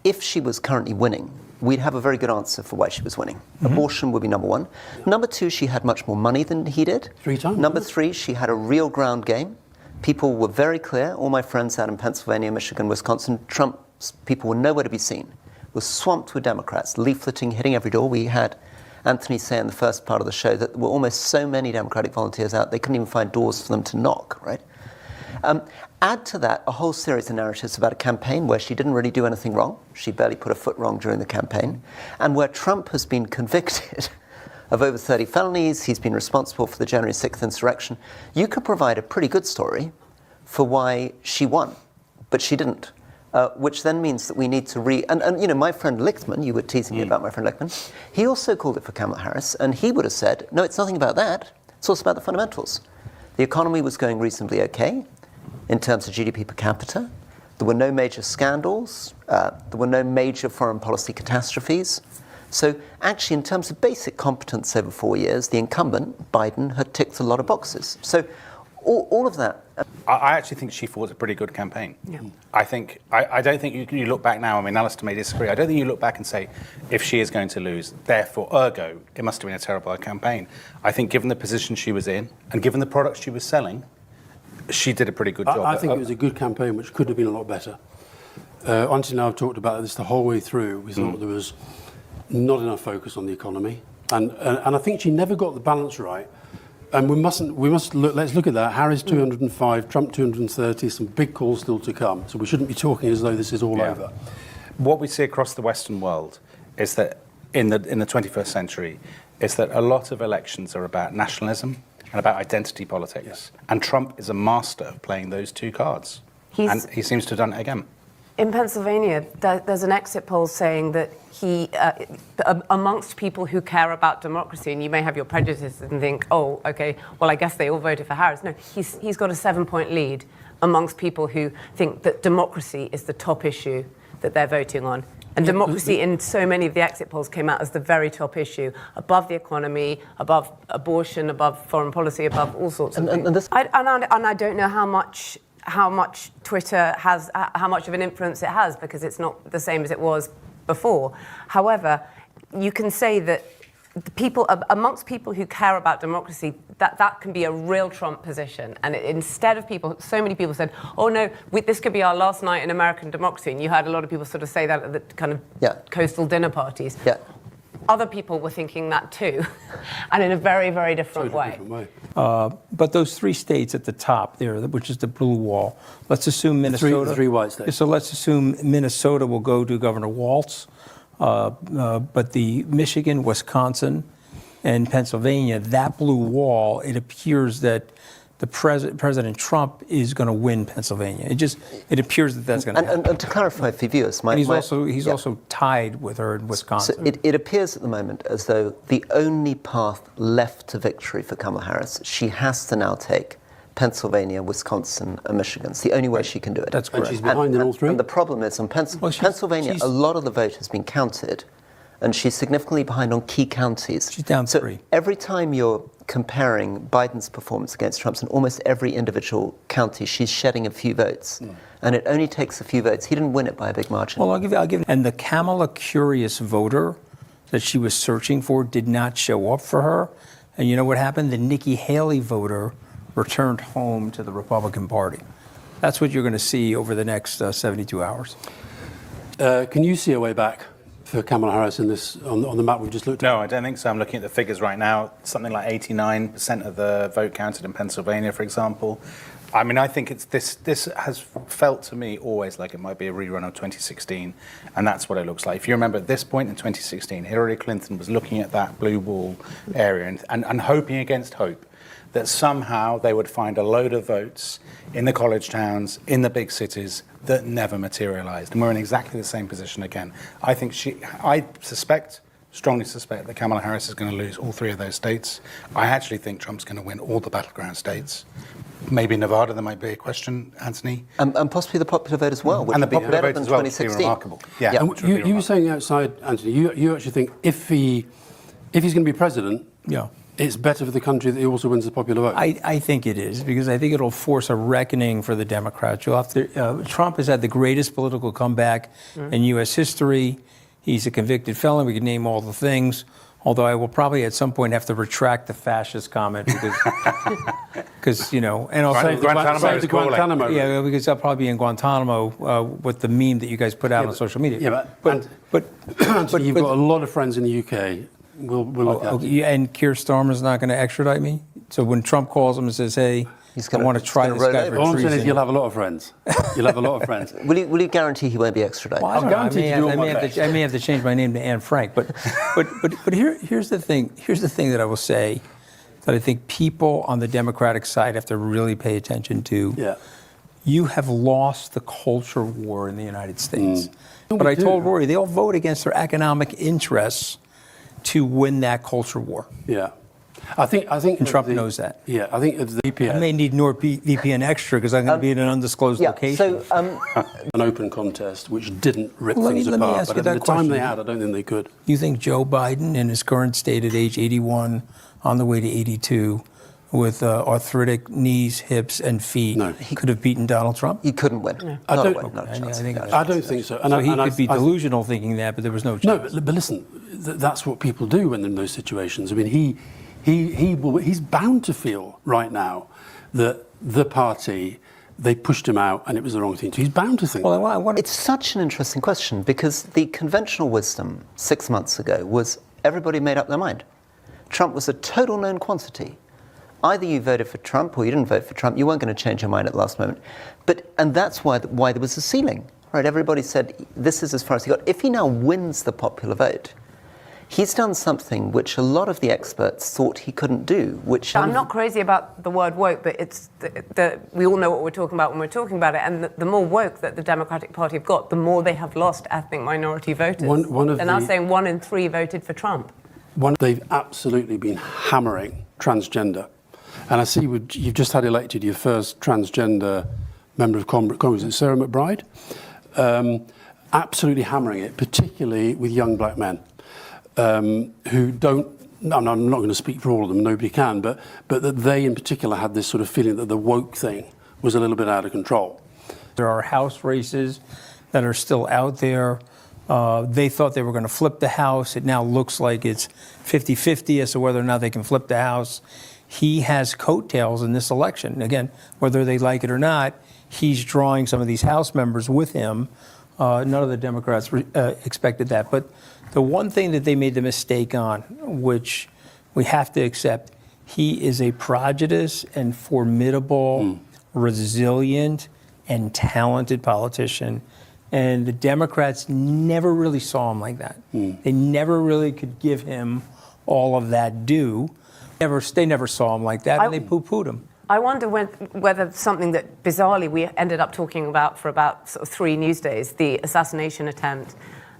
If she was currently winning, we'd have a very good answer for why she was winning. Abortion would be number one. Number two, she had much more money than he did. 3 times. Number three, she had a real ground game. People were very clear. All my friends out in Pennsylvania, Michigan, Wisconsin, Trump's people were nowhere to be seen. Were swamped with Democrats, leafleting, hitting every door. We had Anthony say in the first part of the show that there were almost so many Democratic volunteers out, they couldn't even find doors for them to knock, right? Add to that a whole series of narratives about a campaign where she didn't really do anything wrong. She barely put a foot wrong during the campaign. And where Trump has been convicted of over 30 felonies, he's been responsible for the January 6th insurrection. You could provide a pretty good story for why she won, but she didn't. Which then means that we need to and you know, my friend Lichtman, you were teasing me about my friend Lichtman, he also called it for Kamala Harris, and he would have said, no, it's nothing about that, it's also about the fundamentals. The economy was going reasonably okay in terms of GDP per capita. There were no major scandals. There were no major foreign policy catastrophes. So actually, in terms of basic competence over 4 years, the incumbent, Biden, had ticked a lot of boxes. So all of that. I actually think she fought a pretty good campaign. Yeah. I don't think you look back now, I mean, Alastair may disagree, I don't think you look back and say, if she is going to lose, therefore, ergo, it must have been a terrible campaign. I think given the position she was in, and given the products she was selling, she did a pretty good job. I think it was a good campaign, which could have been a lot better. Anthony and I have talked about this the whole way through. We thought there was not enough focus on the economy. And I think she never got the balance right. And we must look, let's look at that. Harris 205, Trump 230, some big calls still to come. So we shouldn't be talking as though this is all over. What we see across the Western world is that in the 21st century, is that a lot of elections are about nationalism and about identity politics. Yes. And Trump is a master of playing those two cards. And he seems to have done it again. In Pennsylvania, there's an exit poll saying that he, amongst people who care about democracy, and you may have your prejudices and think, oh, okay, well, I guess they all voted for Harris. No, he's got a 7-point lead amongst people who think that democracy is the top issue that they're voting on. And democracy in so many of the exit polls came out as the very top issue, above the economy, above abortion, above foreign policy, above all sorts of things. And I don't know how much Twitter has, how much of an influence it has, because it's not the same as it was before. However, you can say that the people, amongst people who care about democracy, that can be a real Trump position. And instead of people, so many people said, oh no, this could be our last night in American democracy. And you heard a lot of people sort of say that at the kind of coastal dinner parties. Yeah. Other people were thinking that too, and in a very, very different way. But those 3 states at the top there, which is the blue wall, let's assume Minnesota. The three white states. So let's assume Minnesota will go to Governor Walz, but the Michigan, Wisconsin, and Pennsylvania, that blue wall, it appears that the President Trump is going to win Pennsylvania. It appears that that's going to happen. And to clarify for viewers, he's also tied with her in Wisconsin. So it appears at the moment as though the only path left to victory for Kamala Harris, she has to now take Pennsylvania, Wisconsin, and Michigan. It's the only way she can do it. That's correct. And she's behind in all 3? And the problem is on Pennsylvania, a lot of the vote has been counted, and she's significantly behind on key counties. She's down 3. Every time you're comparing Biden's performance against Trump's in almost every individual county, she's shedding a few votes. And it only takes a few votes. He didn't win it by a big margin. Well, I'll give. And the Kamala curious voter that she was searching for did not show up for her. And you know what happened? The Nikki Haley voter returned home to the Republican Party. That's what you're going to see over the next 72 hours. Can you see a way back for Kamala Harris in this on the map we've just looked at? No, I don't think so. I'm looking at the figures right now. Something like 89% of the vote counted in Pennsylvania, for example. I mean, I think it's this has felt to me always like it might be a rerun of 2016, and that's what it looks like. If you remember, at this point in 2016, Hillary Clinton was looking at that blue wall area and hoping against hope that somehow they would find a load of votes in the college towns, in the big cities, that never materialized. And we're in exactly the same position again. I think strongly suspect that Kamala Harris is going to lose all 3 of those states. I actually think Trump's going to win all the battleground states. Maybe Nevada, there might be a question, Anthony. And possibly the popular vote as well, which And the would be popular better vote than as well, which 2016. would be remarkable. Yeah, And which would be you were remarkable. saying outside, Anthony, you actually think if he's going to be president, it's better for the country that he also wins the popular vote? I think it is, because I think it'll force a reckoning for the Democrats. Trump has had the greatest political comeback in U.S. history. He's a convicted felon. We can name all the things. Although I will probably at some point have to retract the fascist comment because and I'll save the Guantanamo. Yeah, because I'll probably be in Guantanamo with the meme that you guys put out on social media. Yeah, but you've got a lot of friends in the UK. We'll look at it. And Keir Starmer's not going to extradite me. So when Trump calls him and says, "Hey, I want to try this guy for All I'm saying is treason," you'll have a lot of friends. You'll have a lot of friends. Will you guarantee he won't be extradited? Well, I don't know. guaranteed to do all my best. I may have to change my name to Anne Frank, but here's the thing. Here's the thing that I will say that I think people on the Democratic side have to really pay attention to. Yeah. You have lost the culture war in the United States. But We I do. told Rory they'll vote against their economic interests to win that culture war. Yeah. I think And Trump knows that. Yeah, I think the I VPN, may need NordVPN extra because I'm going to be in an undisclosed location. So, an open contest which didn't rip Let me things apart, ask but you at that the time question. they had, I don't think they could. You think Joe Biden, in his current state at age 81, on the way to 82, with arthritic knees, hips, and feet, No. could have beaten Donald Trump? he couldn't win. I Not a don't- win, not a I chance. think I don't think so. So he and could be I- delusional thinking that, but there was no chance. No, but listen, that's what people do when they're in those situations. I mean, he's bound to feel right now that the party, they pushed him out and it was the wrong thing to do. He's bound to think Well, that. I want It's such an interesting question because the conventional wisdom 6 months ago was everybody made up their mind. Trump was a total known quantity. Either you voted for Trump or you didn't vote for Trump. You weren't going to change your mind at the last moment. And that's why there was a ceiling, right? Everybody said, this is as far as he got. If he now wins the popular vote, he's done something which a lot of the experts thought he couldn't do, which... I'm not crazy about the word woke, but it's we all know what we're talking about when we're talking about it. And the more woke that the Democratic Party have got, the more they have lost ethnic minority voters. They're now saying 1 in 3 voted for Trump. They've absolutely been hammering transgender. And I see you've just had elected your first transgender member of Congress, is it Sarah McBride? Absolutely hammering it, particularly with young black men who don't, I'm not going to speak for all of them, nobody can, but that they in particular had this sort of feeling that the woke thing was a little bit out of control. There are House races that are still out there. They thought they were going to flip the House. It now looks like it's 50-50 as to whether or not they can flip the House. He has coattails in this election. Again, whether they like it or not, he's drawing some of these House members with him. None of the Democrats expected that. But the one thing that they made the mistake on, which we have to accept, he is a prodigious and formidable, resilient, and talented politician. And the Democrats never really saw him like that. They never really could give him all of that due. They never saw him like that, and they poo-pooed him. I wonder whether something that bizarrely we ended up talking about for about sort of 3 news days, the assassination attempt,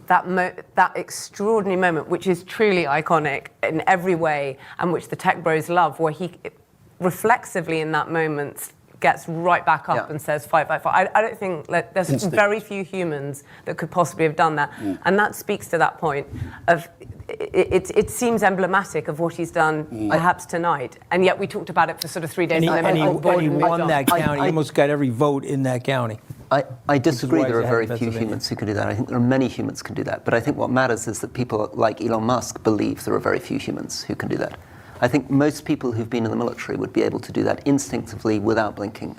that extraordinary moment, which is truly iconic in every way, and which the tech bros love, where he reflexively in that moment gets right back up and says, fight, fight, fight. I don't think there's very few humans that could possibly have done that. And that speaks to that point of, it seems emblematic of what he's done perhaps tonight. And yet we talked about it for sort of 3 days. And he won that county. He almost got every vote in that county. I disagree. Which is why There are he's very ahead of few Pennsylvania. humans who can do that. I think there are many humans who can do that. But I think what matters is that people like Elon Musk believe there are very few humans who can do that. I think most people who've been in the military would be able to do that instinctively without blinking.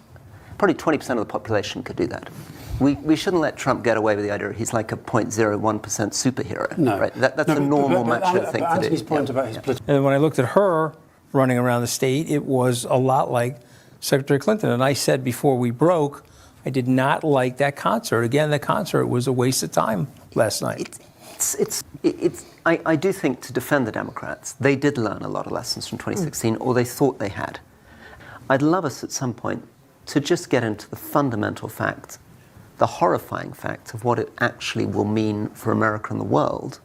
Probably 20% of the population could do that. We shouldn't let Trump get away with the idea he's like a 0.01% superhero. No. Right? That's a normal macho thing to do. Anthony's point about his political... And when I looked at her running around the state, it was a lot like Secretary Clinton. And I said before we broke, I did not like that concert. Again, the concert was a waste of time last night. I do think, to defend the Democrats, they did learn a lot of lessons from 2016, or they thought they had. I'd love us at some point to just get into the fundamental fact, the horrifying fact of what it actually will mean for America and the world,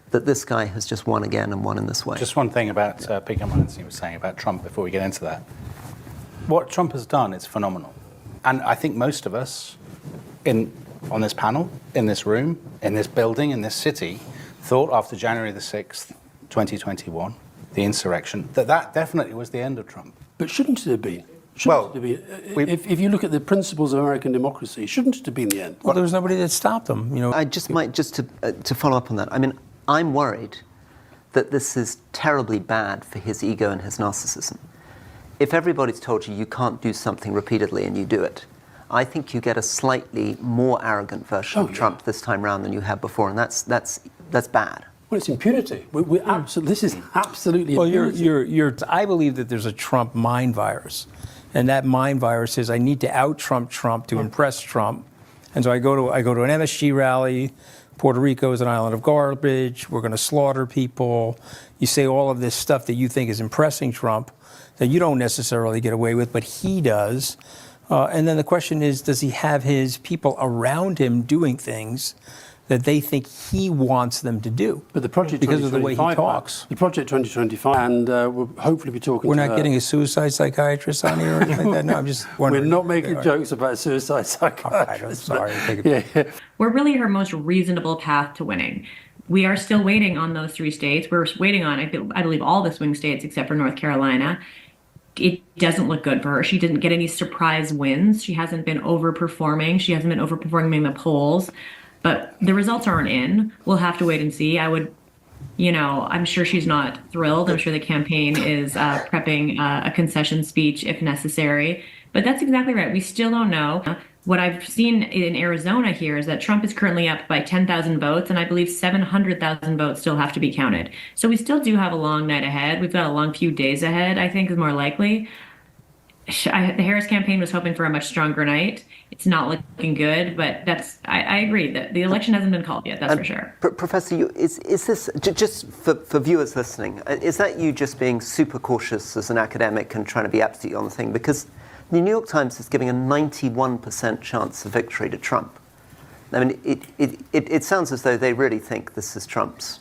that this guy has just won again and won in this way. Just one thing about picking up on what Anthony was saying about Trump before we get into that. What Trump has done is phenomenal. And I think most of us on this panel, in this room, in this building, in this city, thought after January the 6th, 2021, the insurrection, that definitely was the end of Trump. But shouldn't it have been? Well, if you look at the principles of American democracy, shouldn't it have been the end? Well, there was nobody that stopped him. You know, I just might, just to follow up on that, I mean, I'm worried that this is terribly bad for his ego and his narcissism. If everybody's told you can't do something repeatedly and you do it, I think you get a slightly more arrogant version of Trump this time round than you have before, and that's bad. Well, it's impunity. This is absolutely well, impunity. I believe that there's a Trump mind virus, and that mind virus is I need to out-Trump Trump to impress Trump, and so I go to an MSG rally. Puerto Rico is an island of garbage. We're going to slaughter people. You say all of this stuff that you think is impressing Trump that you don't necessarily get away with, but he does. And then the question is, does he have his people around him doing things that they think he wants them to do. But the Project because of the way he 2025 talks. The Project 2025, and we'll hopefully be talking We're to not her. getting a suicide psychiatrist on here or anything like that? No, I'm just wondering. We're not making jokes about suicide psychiatrists. I'm sorry. Yeah. We're really her most reasonable path to winning. We are still waiting on those 3 states. We're waiting on, I believe, all the swing states except for North Carolina. It doesn't look good for her. She didn't get any surprise wins. She hasn't been overperforming. She hasn't been overperforming in the polls. But the results aren't in. We'll have to wait and see. I'm sure she's not thrilled. I'm sure the campaign is prepping a concession speech if necessary. But that's exactly right. We still don't know. What I've seen in Arizona here is that Trump is currently up by 10,000 votes, and I believe 700,000 votes still have to be counted. So we still do have a long night ahead. We've got a long few days ahead, I think, is more likely. The Harris campaign was hoping for a much stronger night. It's not looking good, but I agree that the election hasn't been called yet, that's for sure. Professor, is this, just for viewers listening, is that you just being super cautious as an academic and trying to be absolutely on the thing? Because the New York Times is giving a 91% chance of victory to Trump. I mean, it sounds as though they really think this is Trump's.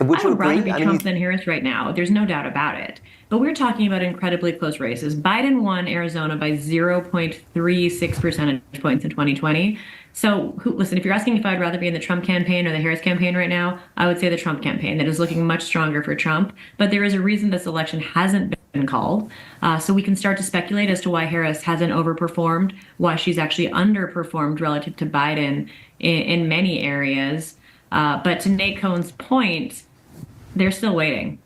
Would you I would rather agree? be Trump than Harris right now. There's no doubt about it. But we're talking about incredibly close races. Biden won Arizona by 0.36 percentage points in 2020. So, listen, if you're asking if I'd rather be in the Trump campaign or the Harris campaign right now, I would say the Trump campaign. That is looking much stronger for Trump. But there is a reason this election hasn't been called. So we can start to speculate as to why Harris hasn't overperformed, why she's actually underperformed relative to Biden in many areas. But to Nate Cohn's point, they're still waiting.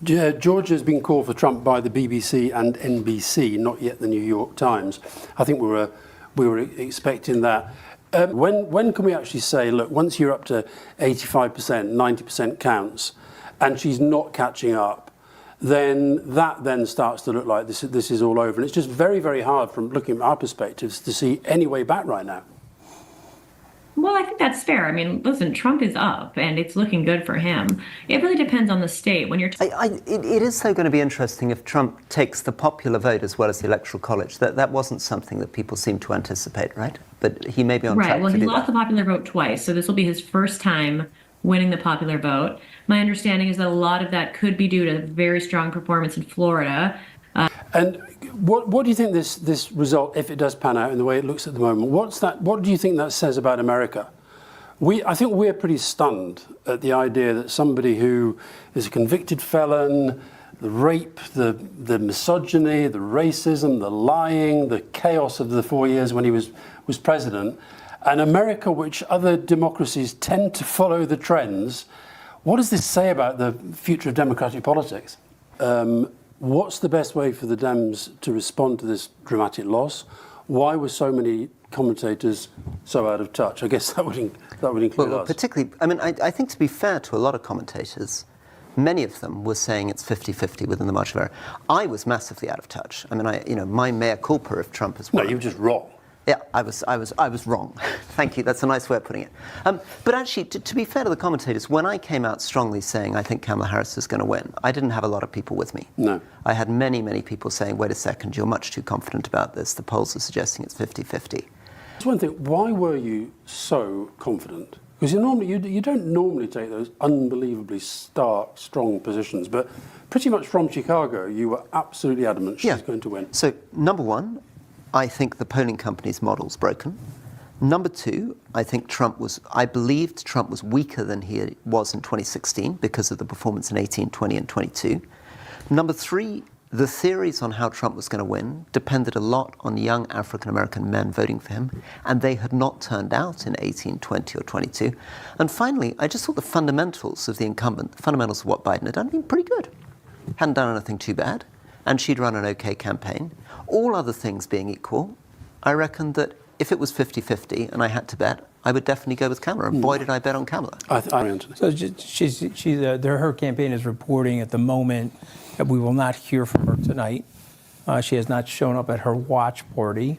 Georgia's been called for Trump by the BBC and NBC, not yet the New York Times. I think we were expecting that. When can we actually say, look, once you're up to 85%, 90% counts, and she's not catching up, then that then starts to look like this is all over. And it's just very, very hard from looking at our perspectives to see any way back right now. Well, I think that's fair. I mean, listen, Trump is up, and it's looking good for him. It really depends on the state. When you're it is so going to be interesting if Trump takes the popular vote as well as the Electoral College. That wasn't something that people seemed to anticipate, right? But he may be on track to do that. Right, well, he lost the popular vote twice, so this will be his first time winning the popular vote. My understanding is that a lot of that could be due to very strong performance in Florida. And what do you think this result, if it does pan out in the way it looks at the moment, what do you think that says about America? I think we're pretty stunned at the idea that somebody who is a convicted felon, the rape, the misogyny, the racism, the lying, the chaos of the 4 years when he was president, and America, which other democracies tend to follow the trends, what does this say about the future of democratic politics? What's the best way for the Dems to respond to this dramatic loss? Why were so many commentators so out of touch? I guess that would include us. Particularly, I mean, I think to be fair to a lot of commentators, many of them were saying it's 50-50 within the margin of error. I was massively out of touch. I mean, my mea culpa if Trump is won. No, you were just wrong. Yeah, I was wrong. Thank you. That's a nice way of putting it. But actually, to be fair to the commentators, when I came out strongly saying I think Kamala Harris is going to win, I didn't have a lot of people with me. No. I had many, many people saying, wait a second, you're much too confident about this. The polls are suggesting it's 50-50. That's one thing. Why were you so confident? Because you don't normally take those unbelievably stark, strong positions, but pretty much from Chicago, you were absolutely adamant she's going to win. So, number one, I think the polling company's model's broken. Number two, I believed Trump was weaker than he was in 2016 because of the performance in 18, 20, and 22. Number three, the theories on how Trump was going to win depended a lot on young African-American men voting for him, and they had not turned out in 18, 20, or 22. And finally, I just thought the fundamentals of the incumbent, the fundamentals of what Biden had done, had been pretty good. Hadn't done anything too bad, and she'd run an okay campaign. All other things being equal, I reckon that if it was 50-50 and I had to bet, I would definitely go with Kamala. And boy, did I bet on Kamala. So her campaign is reporting at the moment that we will not hear from her tonight. She has not shown up at her watch party.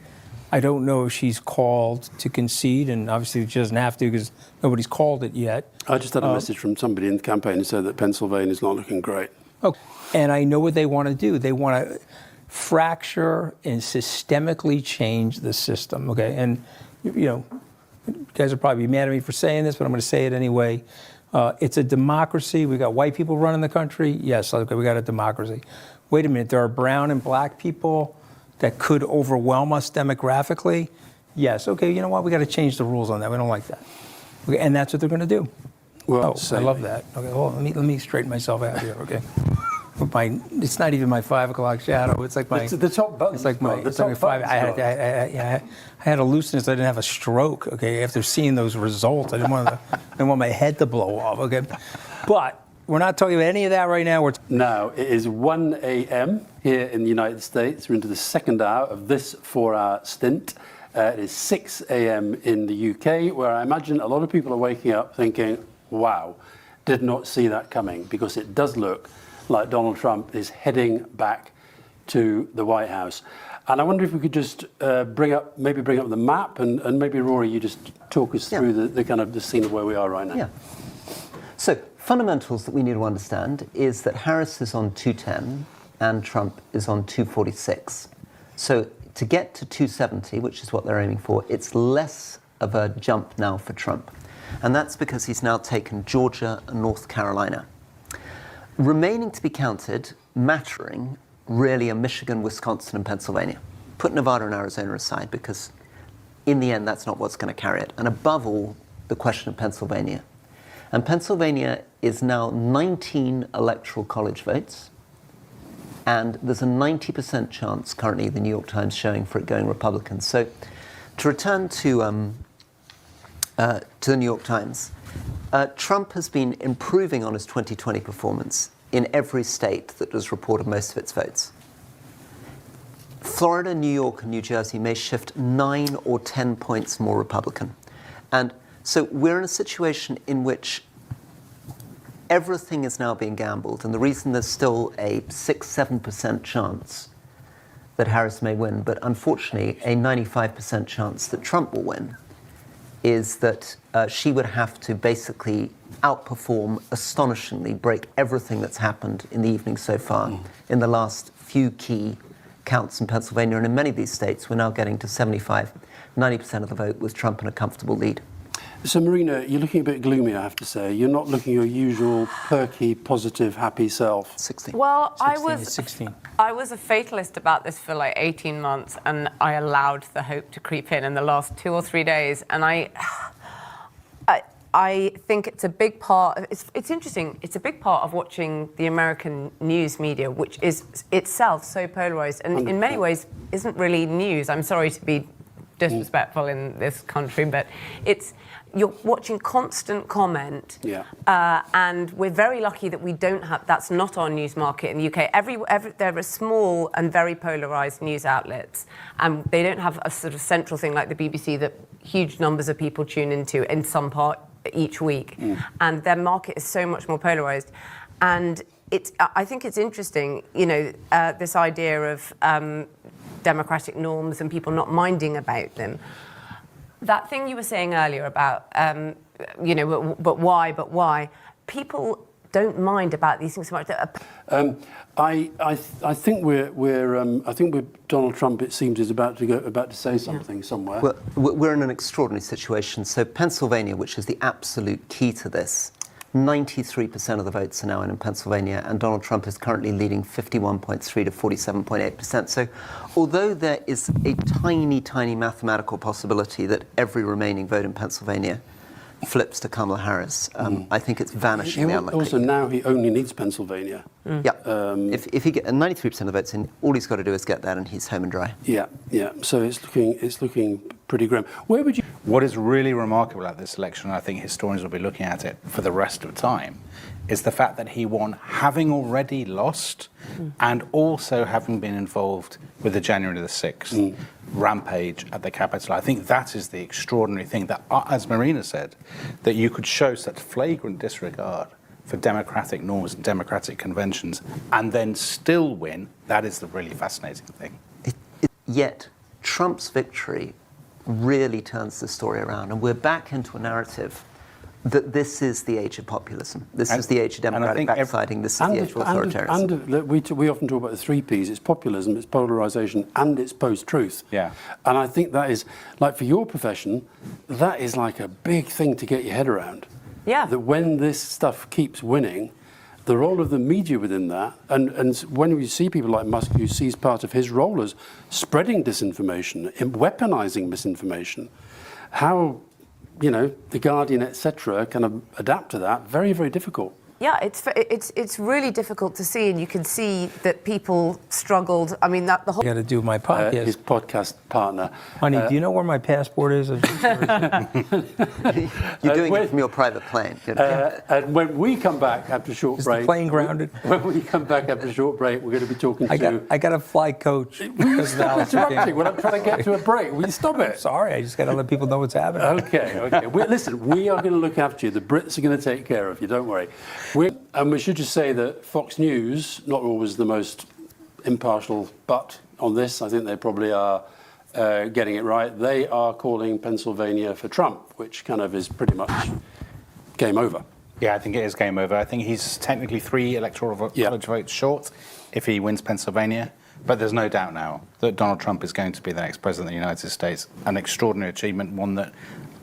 I don't know if she's called to concede, and obviously she doesn't have to because nobody's called it yet. I just had a message from somebody in the campaign who said that Pennsylvania is not looking great. Okay. And I know what they want to do. They want to fracture and systemically change the system, okay? And, you guys will probably be mad at me for saying this, but I'm going to say it anyway. It's a democracy. We got white people running the country. Yes, okay, we got a democracy. Wait a minute, there are brown and black people that could overwhelm us demographically. Yes, okay, you know what? We got to change the rules on that. We don't like that. Okay, and that's what they're going to do. Well, I love that. Okay, hold on, let me straighten myself out here. Okay, it's not even my 5 o'clock shadow. It's like my it's the top button. It's like my the it's top like 5. button. I had a looseness. I didn't have a stroke. Okay, after seeing those results, I didn't want my head to blow off. Okay, but we're not talking about any of that right now. Now, it is 1 a.m. here in the United States. We're into the second hour of this 4-hour stint. It is 6 a.m. in the UK, where I imagine a lot of people are waking up thinking, wow, did not see that coming, because it does look like Donald Trump is heading back to the White House. And I wonder if we could just bring up the map, and maybe, Rory, you just talk us through the kind of the scene of where we are right now. Yeah. So, fundamentals that we need to understand is that Harris is on 210 and Trump is on 246. So, to get to 270, which is what they're aiming for, it's less of a jump now for Trump. And that's because he's now taken Georgia and North Carolina. Remaining to be counted, mattering, really are Michigan, Wisconsin, and Pennsylvania. Put Nevada and Arizona aside, because in the end, that's not what's going to carry it. And above all, the question of Pennsylvania. And Pennsylvania is now 19 electoral college votes. And there's a 90% chance currently, the New York Times showing, for it going Republican. So to return to the New York Times, Trump has been improving on his 2020 performance in every state that has reported most of its votes. Florida, New York, and New Jersey may shift 9 or 10 points more Republican. And so we're in a situation in which everything is now being gambled, and the reason there's still a 6-7% chance that Harris may win, but unfortunately a 95% chance that Trump will win, is that she would have to basically outperform, astonishingly break everything that's happened in the evening so far in the last few key counts in Pennsylvania. And in many of these states, we're now getting to 75-90% of the vote with Trump in a comfortable lead. So, Marina, you're looking a bit gloomy, I have to say. You're not looking your usual perky, positive, happy self. 16. Well, 16. I was a fatalist about this for like 18 months, and I allowed the hope to creep in the last 2 or 3 days. And I think it's a big part. It's interesting. It's a big part of watching the American news media, which is itself so polarized, and in many ways isn't really news. I'm sorry to be disrespectful in this country, but you're watching constant comment, and we're very lucky that we don't have. That's not our news market in the UK. There are small and very polarised news outlets, and they don't have a sort of central thing like the BBC that huge numbers of people tune into in some part each week, and their market is so much more polarised, and I think it's interesting, this idea of democratic norms and people not minding about them. That thing you were saying earlier about, but why? People don't mind about these things so much. I think we're Donald Trump. It seems is about to say something somewhere. Well, we're in an extraordinary situation. So Pennsylvania, which is the absolute key to this, 93% of the votes are now in Pennsylvania, and Donald Trump is currently leading 51.3 to 47.8%. So although there is a tiny, tiny mathematical possibility that every remaining vote in Pennsylvania flips to Kamala Harris, I think it's vanishingly unlikely. Also, now he only needs Pennsylvania. Yeah. If he gets 93% of the votes in, all he's got to do is get that, and he's home and dry. Yeah. So it's looking pretty grim. What is really remarkable about this election, and I think historians will be looking at it for the rest of time, is the fact that he won having already lost and also having been involved with the January the 6th rampage at the Capitol. I think that is the extraordinary thing, that, as Marina said, that you could show such flagrant disregard for democratic norms and democratic conventions and then still win. That is the really fascinating thing. Yet Trump's victory really turns the story around, and we're back into a narrative that this is the age of populism. This is the age of democratic backsliding. This is the age of authoritarianism. And we often talk about the 3 Ps. It's populism, it's polarisation, and it's post-truth. Yeah. And I think that is, like, for your profession, that is like a big thing to get your head around. Yeah. That when this stuff keeps winning, the role of the media within that, and when we see people like Musk who sees part of his role as spreading disinformation, weaponising misinformation, how, you know, The Guardian, etc., kind of adapt to that, very, very difficult. Yeah, it's really difficult to see, and you can see that people struggled. I mean, that the whole. I got to do my podcast. His podcast partner. Honey, do you know where my passport is? You're doing it from your private plane. And when we come back after a short break, the plane grounded? When we come back after a short break, we're going to be talking I to. got to fly coach. Stop interrupting when I'm trying to get to a break. Will you stop it? Sorry, I just got to let people know what's happening. Okay. Listen, we are going to look after you. The Brits are going to take care of you. Don't worry. And we should just say that Fox News, not always the most impartial but on this, I think they probably are getting it right. They are calling Pennsylvania for Trump, which kind of is pretty much game over. Yeah, I think it is game over. I think he's technically 3 electoral college votes short if he wins Pennsylvania. But there's no doubt now that Donald Trump is going to be the next president of the United States. An extraordinary achievement, one that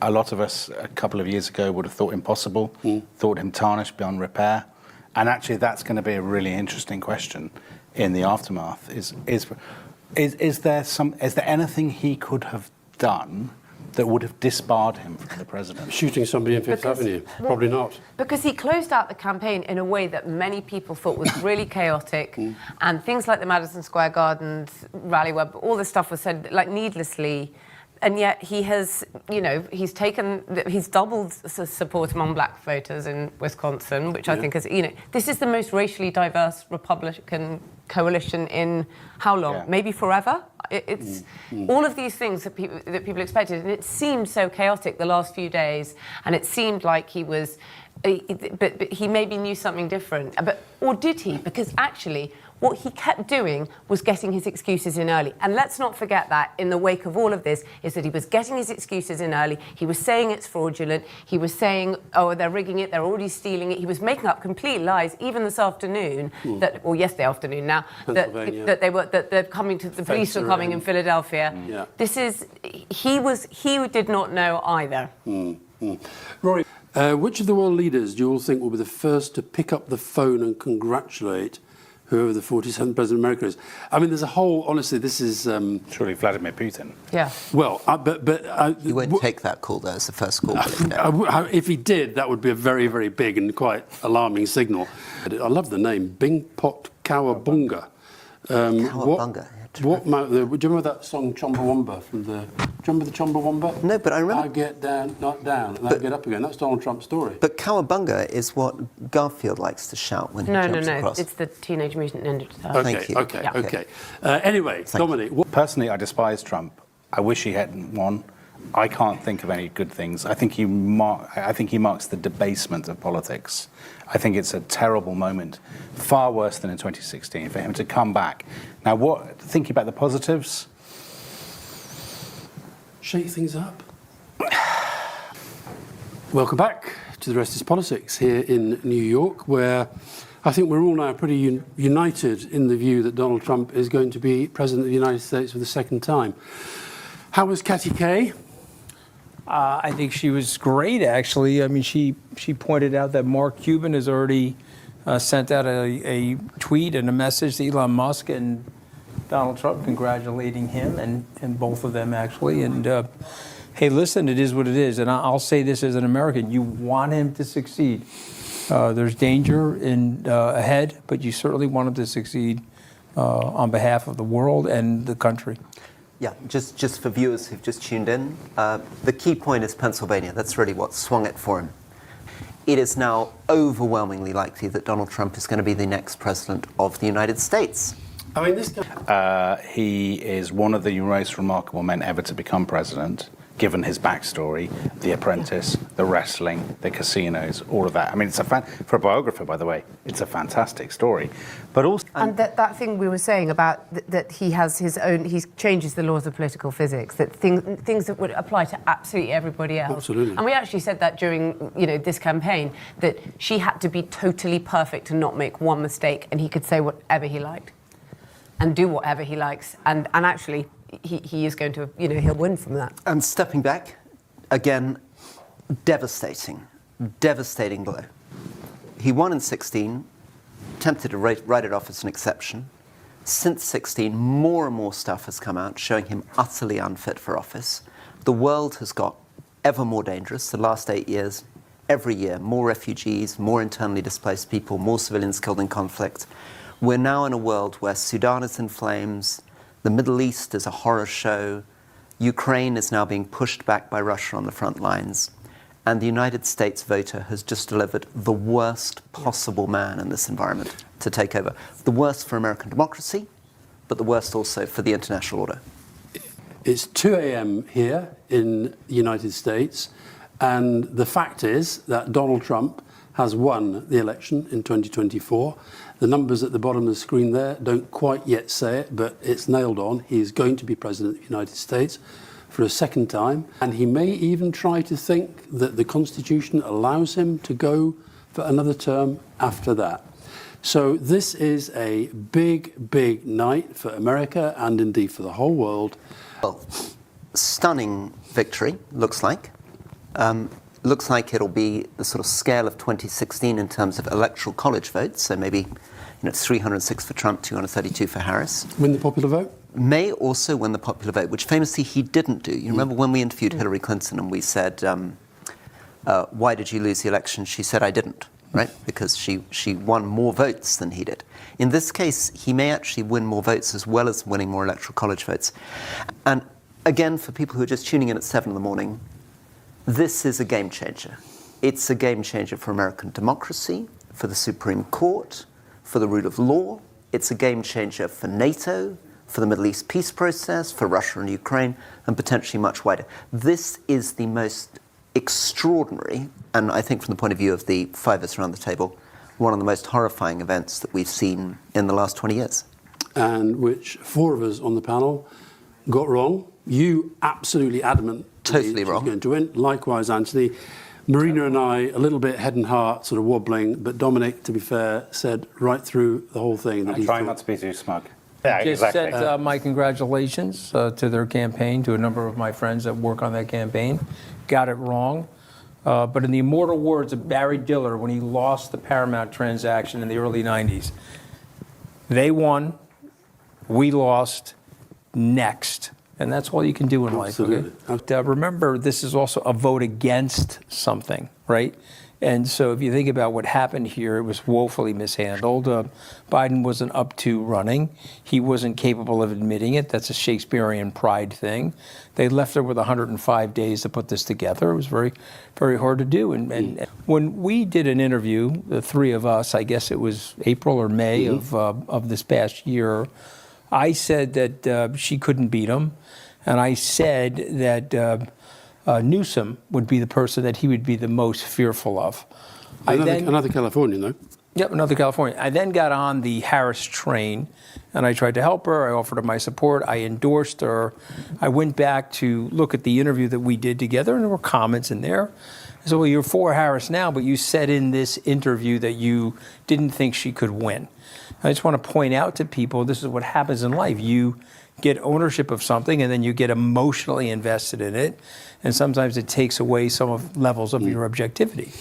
a lot of us a couple of years ago would have thought impossible, thought him tarnished beyond repair. And actually, that's going to be a really interesting question in the aftermath. Is there anything he could have done that would have disbarred him from the presidency? Shooting somebody in Fifth Avenue? Probably not. Because he closed out the campaign in a way that many people thought was really chaotic, and things like the Madison Square Garden rally, where all this stuff was said like needlessly. And yet he has, you know, he's doubled support among black voters in Wisconsin, which I think is, you know, this is the most racially diverse Republican coalition in how long? Yeah. Maybe forever? It's all of these things that people expected. And it seemed so chaotic the last few days. And it seemed like he was, but he maybe knew something different. Or did he? Because actually, what he kept doing was getting his excuses in early. And let's not forget that in the wake of all of this is that he was getting his excuses in early. He was saying it's fraudulent. He was saying, oh, they're rigging it. They're already stealing it. He was making up complete lies, even this afternoon, or yesterday afternoon now, that they're coming to, the police were coming in Philadelphia. Yeah. He did not know either. Rory, which of the world leaders do you all think will be the first to pick up the phone and congratulate whoever the 47th president of America is? I mean, there's a whole, honestly, this is... Surely Vladimir Putin. Yeah. Well, but... he won't take that call, though, as the first call. If he did, that would be a very, very big and quite alarming signal. I love the name, Bing Pot Cowabunga. Cowabunga. Do you remember that song Chumbawamba from the... Do you remember the Chumbawamba? No, but I remember... I get down, not down, and I get up again. That's Donald Trump's story. But Cowabunga is what Garfield likes to shout when he jumps across. It's the Teenage Mutant Ninja Turtles. Thank you. Okay. Anyway, Dominic... Personally, I despise Trump. I wish he hadn't won. I can't think of any good things. I think he marks the debasement of politics. I think it's a terrible moment, far worse than in 2016, for him to come back. Now, thinking about the positives... Shake things up. Welcome back to The Rest is Politics here in New York, where I think we're all now pretty united in the view that Donald Trump is going to be President of the United States for the second time. How was Katty Kay? I think she was great, actually. I mean, she pointed out that Mark Cuban has already sent out a tweet and a message to Elon Musk and Donald Trump congratulating him and both of them, actually. And, hey, listen, it is what it is. And I'll say this as an American. You want him to succeed. There's danger ahead, but you certainly want him to succeed on behalf of the world and the country. Yeah, just for viewers who've just tuned in, the key point is Pennsylvania. That's really what swung it for him. It is now overwhelmingly likely that Donald Trump is going to be the next president of the United States. I mean, this guy... he is one of the most remarkable men ever to become president. given his backstory, The Apprentice, the wrestling, the casinos, all of that. I mean, for a biographer, by the way, it's a fantastic story. But also... And that thing we were saying about that he has his own, he changes the laws of political physics, that things that would apply to absolutely everybody else. Absolutely. And we actually said that during, this campaign, that she had to be totally perfect and not make one mistake, and he could say whatever he liked and do whatever he likes. And actually, he is going to, he'll win from that. And stepping back, again, devastating blow. He won in 16, attempted to write it off as an exception. Since 16, more and more stuff has come out showing him utterly unfit for office. The world has got ever more dangerous. The last 8 years, every year, more refugees, more internally displaced people, more civilians killed in conflict. We're now in a world where Sudan is in flames, the Middle East is a horror show, Ukraine is now being pushed back by Russia on the front lines, and the United States voter has just delivered the worst possible man in this environment to take over. The worst for American democracy, but the worst also for the international order. It's 2 a.m. here in the United States, and the fact is that Donald Trump has won the election in 2024. The numbers at the bottom of the screen there don't quite yet say it, but it's nailed on. He is going to be president of the United States for a second time, and he may even try to think that the Constitution allows him to go for another term after that. So this is a big, big night for America and indeed for the whole world. Well, stunning victory, looks like. Looks like it'll be the sort of scale of 2016 in terms of electoral college votes, so maybe 306 for Trump, 232 for Harris. Win the popular vote? May also win the popular vote, which famously he didn't do. You remember when we interviewed Hillary Clinton and we said, why did you lose the election? She said, I didn't, right? Because she won more votes than he did. In this case, he may actually win more votes as well as winning more electoral college votes. And again, for people who are just tuning in at 7 in the morning, this is a game changer. It's a game changer for American democracy, for the Supreme Court, for the rule of law. It's a game changer for NATO, for the Middle East peace process, for Russia and Ukraine, and potentially much wider. This is the most extraordinary, and I think from the point of view of the five of us around the table, one of the most horrifying events that we've seen in the last 20 years. And which 4 of us on the panel got wrong. You absolutely adamant. Totally wrong. She's going to win. Likewise, Anthony. Marina and I, a little bit head and heart, sort of wobbling, but Dominic, to be fair, said right through the whole thing that I'm trying not to be too smug. Yeah, Just sent my congratulations to their campaign, to a number of my friends that work on that campaign. Got it wrong. But in the immortal words of Barry Diller, when he lost the Paramount transaction in the early 90s, they won, we lost, next. And that's all you can do in life. Okay? Remember, this is also a vote against something, right? And so if you think about what happened here, it was woefully mishandled. Biden wasn't up to running. He wasn't capable of admitting it. That's a Shakespearean pride thing. They left her with 105 days to put this together. It was very, very hard to do. And when we did an interview, the 3 of us, I guess it was April or May of this past year, I said that she couldn't beat him. And I said that Newsom would be the person that he would be the most fearful of. Another Californian, though. Yep, another Californian. I then got on the Harris train, and I tried to help her. I offered her my support. I endorsed her. I went back to look at the interview that we did together, and there were comments in there. I said, well, you're for Harris now, but you said in this interview that you didn't think she could win. I just want to point out to people, this is what happens in life. You get ownership of something, and then you get emotionally invested in it, and sometimes it takes away some of levels of your objectivity.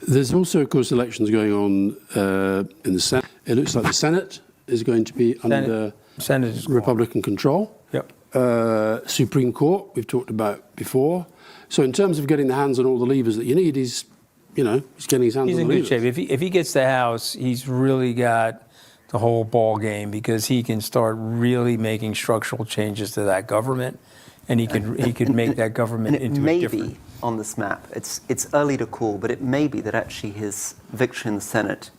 There's also, of course, elections going on in the Senate. It looks like the Senate is going to be under Republican control. Yep. Supreme Court, we've talked about before. So in terms of getting the hands on all the levers that you need, he's getting his hands on the levers. He's in good shape. If he gets the House, he's really got the whole ball game, because he can start really making structural changes to that government, and he could make that government into a different... Maybe on this map, it's early to call, but it may be that actually his victory in the Senate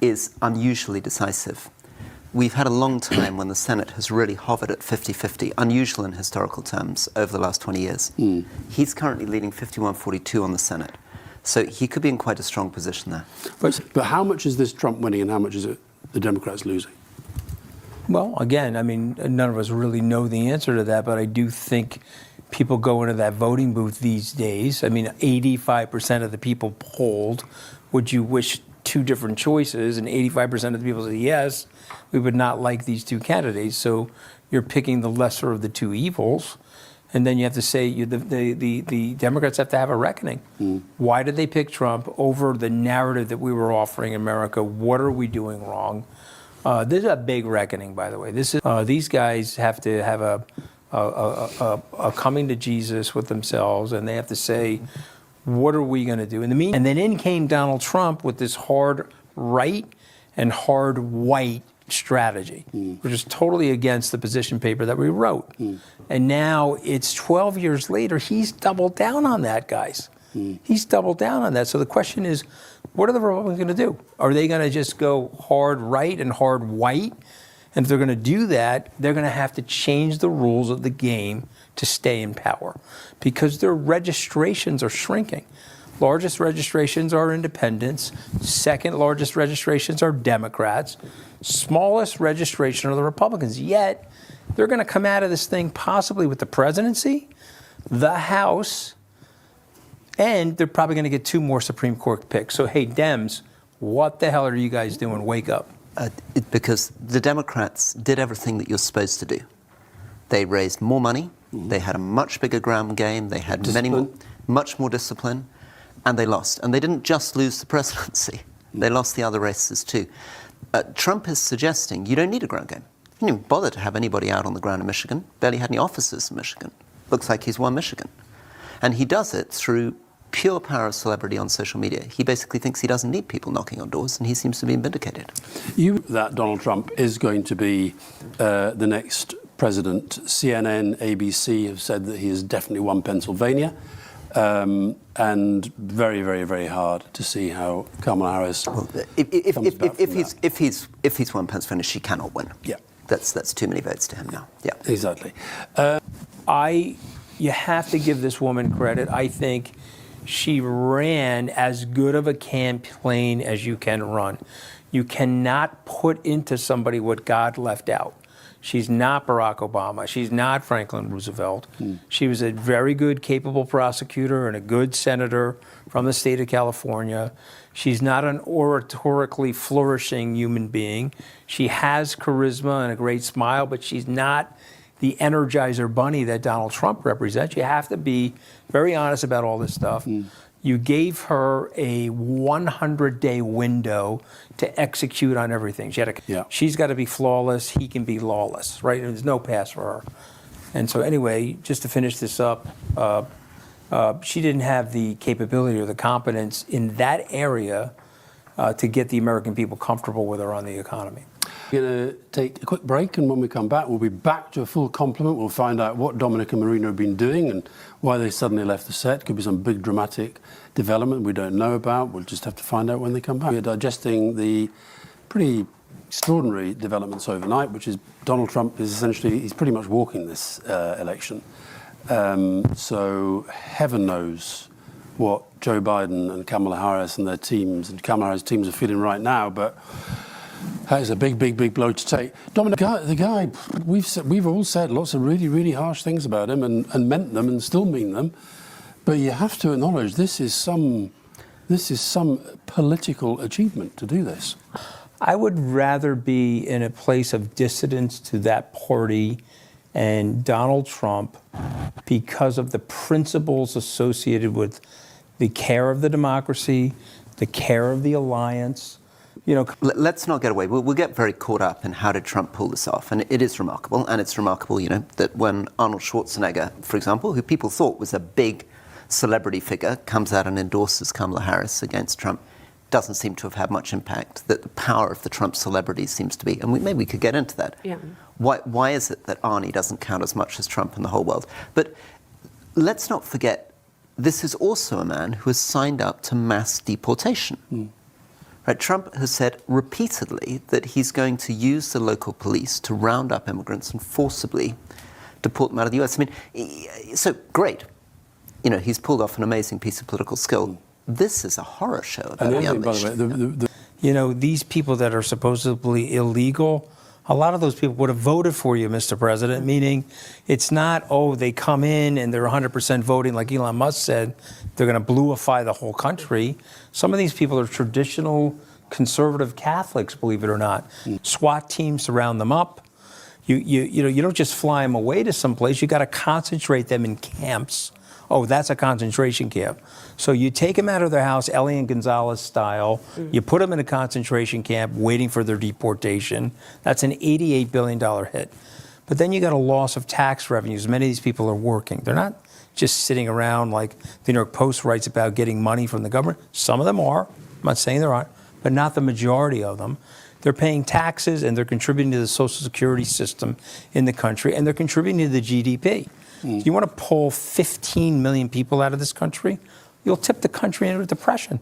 is unusually decisive. we've had a long time when the Senate has really hovered at 50-50, unusual in historical terms, over the last 20 years. He's currently leading 51-42 on the Senate. So he could be in quite a strong position there. But how much is this Trump winning and how much is it the Democrats losing? Well, again, I mean, none of us really know the answer to that, but I do think people go into that voting booth these days. I mean, 85% of the people polled, would you wish two different choices? And 85% of the people say, yes, we would not like these two candidates. So you're picking the lesser of the two evils. And then you have to say the Democrats have to have a reckoning. Why did they pick Trump over the narrative that we were offering America? What are we doing wrong? This is a big reckoning, by the way. This is these guys have to have a coming to Jesus with themselves, and they have to say, what are we going to do? And then in came Donald Trump with this hard right and hard white strategy, which is totally against the position paper that we wrote. And now it's 12 years later, he's doubled down on that, guys. He's doubled down on that. So the question is, what are the Republicans going to do? Are they going to just go hard right and hard white? And if they're going to do that, they're going to have to change the rules of the game to stay in power because their registrations are shrinking. Largest registrations are independents. Second largest registrations are Democrats. Smallest registration are the Republicans. Yet, they're going to come out of this thing possibly with the presidency, the House, and they're probably going to get 2 more Supreme Court picks. So, hey, Dems, what the hell are you guys doing? Wake up. Because the Democrats did everything that you're supposed to do. They raised more money. They had a much bigger ground game. They had much more discipline. And they lost. And they didn't just lose the presidency. They lost the other races too. Trump is suggesting you don't need a ground game. He didn't even bother to have anybody out on the ground in Michigan. Barely had any officers in Michigan. Looks like he's won Michigan. And he does it through pure power of celebrity on social media. He basically thinks he doesn't need people knocking on doors, and he seems to be vindicated. That Donald Trump is going to be the next president. CNN, ABC have said that he has definitely won Pennsylvania. And very, very, very hard to see how Kamala Harris comes back from that. If he's won Pennsylvania, she cannot win. Yeah. That's too many votes to him now. Yeah. Exactly. You have to give this woman credit. I think she ran as good of a campaign as you can run. You cannot put into somebody what God left out. She's not Barack Obama. She's not Franklin Roosevelt. She was a very good, capable prosecutor and a good senator from the state of California. She's not an oratorically flourishing human being. She has charisma and a great smile, but she's not the Energizer bunny that Donald Trump represents. You have to be very honest about all this stuff. You gave her a 100-day window to execute on everything. She's got to be flawless. He can be lawless, right? There's no pass for her. And so anyway, just to finish this up, she didn't have the capability or the competence in that area to get the American people comfortable with her on the economy. We're going to take a quick break, and when we come back, we'll be back to a full complement. We'll find out what Dominic and Marina have been doing and why they suddenly left the set. Could be some big dramatic development we don't know about. We'll just have to find out when they come back. We're digesting the pretty extraordinary developments overnight, which is Donald Trump is essentially, he's pretty much walking this election. So heaven knows what Joe Biden and Kamala Harris and their teams, and Kamala Harris' teams are feeling right now, but that is a big, big, big blow to take. Dominic, the guy, we've all said lots of really, really harsh things about him and meant them and still mean them. But you have to acknowledge this is some political achievement to do this. I would rather be in a place of dissidence to that party and Donald Trump because of the principles associated with the care of the democracy, the care of the alliance. Let's not get away. We'll get very caught up in how did Trump pull this off, and it is remarkable. And it's remarkable, that when Arnold Schwarzenegger, for example, who people thought was a big celebrity figure, comes out and endorses Kamala Harris against Trump, doesn't seem to have had much impact. That the power of the Trump celebrity seems to be, and maybe we could get into that. Yeah. Why is it that Arnie doesn't count as much as Trump in the whole world? But let's not forget, this is also a man who has signed up to mass deportation. Right? Trump has said repeatedly that he's going to use the local police to round up immigrants and forcibly deport them out of the US. I mean, so great. You know, he's pulled off an amazing piece of political skill. This is a horror show about the unleashed. By the way, You know, these people that are supposedly illegal, a lot of those people would have voted for you, Mr. President, meaning it's not, oh, they come in and they're 100% voting like Elon Musk said, they're going to bluify the whole country. Some of these people are traditional conservative Catholics, believe it or not. SWAT teams surround them up. You know, you don't just fly them away to someplace, you got to concentrate them in camps. Oh, that's a concentration camp. So you take them out of their house, Elian Gonzalez style, you put them in a concentration camp waiting for their deportation. That's an $88 billion hit. But then you got a loss of tax revenues. Many of these people are working. They're not just sitting around like the New York Post writes about getting money from the government. Some of them are. I'm not saying there aren't, but not the majority of them. They're paying taxes and they're contributing to the Social Security system in the country, and they're contributing to the GDP. You want to pull 15 million people out of this country, you'll tip the country into a depression.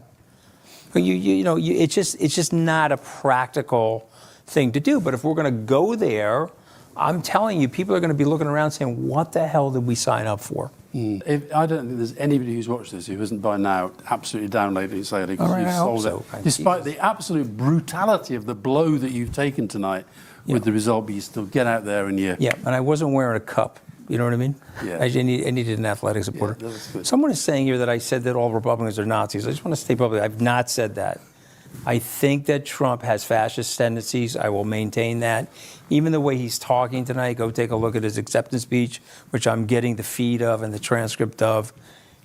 It's just not a practical thing to do. But if we're going to go there, I'm telling you, people are going to be looking around saying, what the hell did we sign up for? I don't think there's anybody who's watched this who isn't by now absolutely downloading Sailor, because All right, you've I hope sold so. it. Despite the absolute brutality of the blow that you've taken tonight with the result, but you still get out there and you... Yeah, and I wasn't wearing a cup. You know what I mean? Yeah. I needed an athletic supporter. Yeah, that's good. Someone is saying here that I said that all Republicans are Nazis. I just want to state publicly, I've not said that. I think that Trump has fascist tendencies. I will maintain that. Even the way he's talking tonight, go take a look at his acceptance speech, which I'm getting the feed of and the transcript of.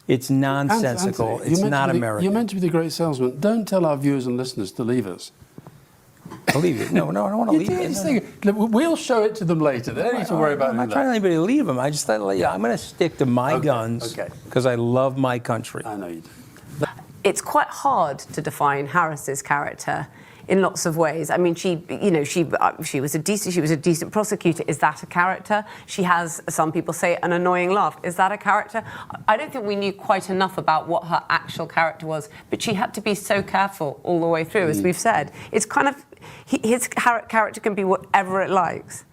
It's nonsensical. Anthony, it's not American. You're meant to be the great salesman. Don't tell our viewers and listeners to leave us. I'll leave you. No, I don't want to leave you. Look, we'll show it to them later. They don't need to worry about I'm not that. trying anybody to leave them. I just thought, I'm going to stick to my guns because I love my country. I know you do. It's quite hard to define Harris's character in lots of ways. I mean, she was a decent prosecutor. Is that a character? She has, some people say, an annoying laugh. Is that a character? I don't think we knew quite enough about what her actual character was, but she had to be so careful all the way through, as we've said. It's kind of, his character can be whatever it likes.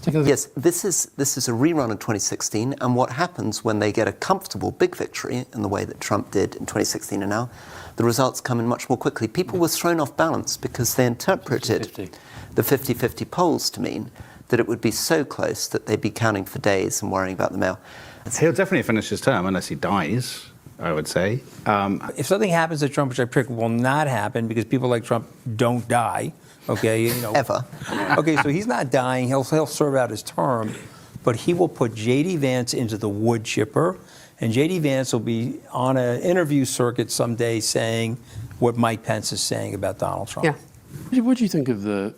Yes, this is a rerun of 2016, and what happens when they get a comfortable big victory in the way that Trump did in 2016 and now, the results come in much more quickly. People were thrown off balance because they interpreted 50-50. the 50-50 polls to mean that it would be so close that they'd be counting for days and worrying about the mail. He'll definitely finish his term unless he dies, I would say. If something happens to Trump, which I predict will not happen because people like Trump don't die, okay, Ever. Okay, so he's not dying. He'll serve out his term, but he will put J.D. Vance into the wood chipper, and J.D. Vance will be on an interview circuit someday saying what Mike Pence is saying about Donald Trump. Yeah. What do you think of the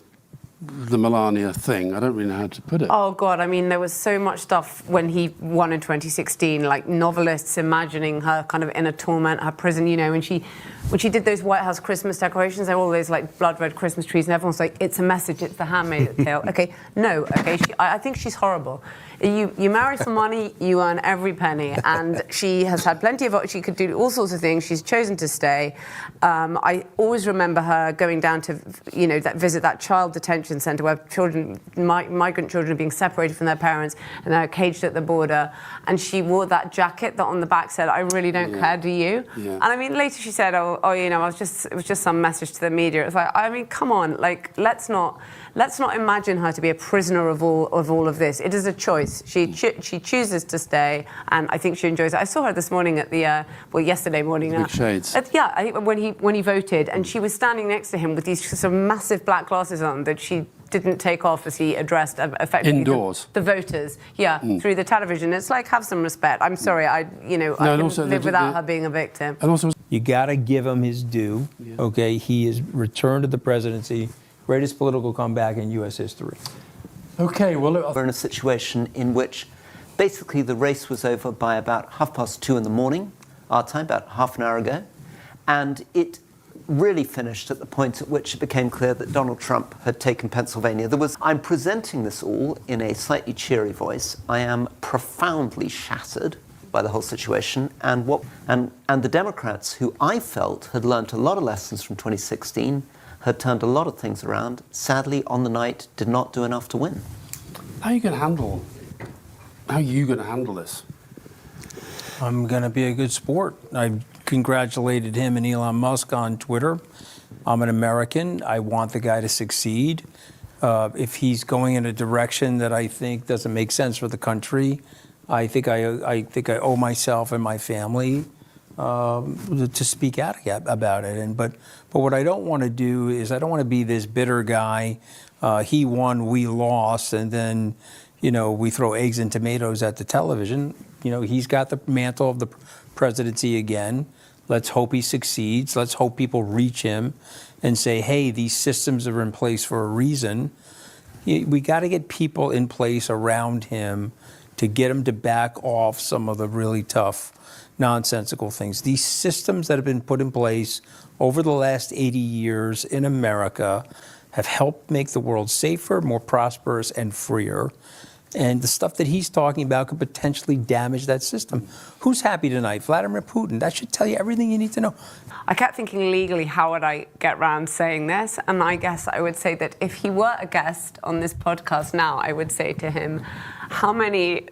Melania thing? I don't really know how to put it. Oh, God, I mean, there was so much stuff when he won in 2016, like novelists imagining her kind of in a torment, her prison, when she did those White House Christmas decorations, there were all those, like, blood red Christmas trees, and everyone's like, it's a message, it's the Handmaid's Tale. Okay, no, okay, I think she's horrible. You marry for money, you earn every penny, and she has had plenty of, she could do all sorts of things, she's chosen to stay. I always remember her going down to, visit that child detention centre where migrant children are being separated from their parents and they're caged at the border, and she wore that jacket that on the back said, I really don't care, do you? Yeah. And I mean, later she said, it was just some message to the media. It's like, I mean, come on, like, let's not imagine her to be a prisoner of all of this. It is a choice. She chooses to stay, and I think she enjoys it. I saw her this morning at the yesterday morning. Big shades. I think when he voted, and she was standing next to him with these sort of massive black glasses on that she didn't take off as he addressed effectively indoors the voters, through the television. It's like, have some respect. I'm sorry, I can live without her being a victim. And also, You got to give him his due, okay? He is returned to the presidency, greatest political comeback in U.S. history. okay, well, look, We're in a situation in which basically the race was over by about 2:30 in the morning, our time, about half an hour ago, and it really finished at the point at which it became clear that Donald Trump had taken Pennsylvania. I'm presenting this all in a slightly cheery voice. I am profoundly shattered by the whole situation, and the Democrats, who I felt had learned a lot of lessons from 2016, had turned a lot of things around, sadly on the night did not do enough to win. How are you going to handle this? I'm going to be a good sport. I congratulated him and Elon Musk on Twitter. I'm an American. I want the guy to succeed. If he's going in a direction that I think doesn't make sense for the country, I think I owe myself and my family to speak out about it. But what I don't want to do is I don't want to be this bitter guy. He won, we lost, and then we throw eggs and tomatoes at the television. He's got the mantle of the presidency again. Let's hope he succeeds. Let's hope people reach him and say, hey, these systems are in place for a reason. We got to get people in place around him to get him to back off some of the really tough, nonsensical things. These systems that have been put in place over the last 80 years in America have helped make the world safer, more prosperous, and freer. And the stuff that he's talking about could potentially damage that system. Who's happy tonight? Vladimir Putin. That should tell you everything you need to know. I kept thinking legally, how would I get around saying this? And I guess I would say that if he were a guest on this podcast now, I would say to him, how many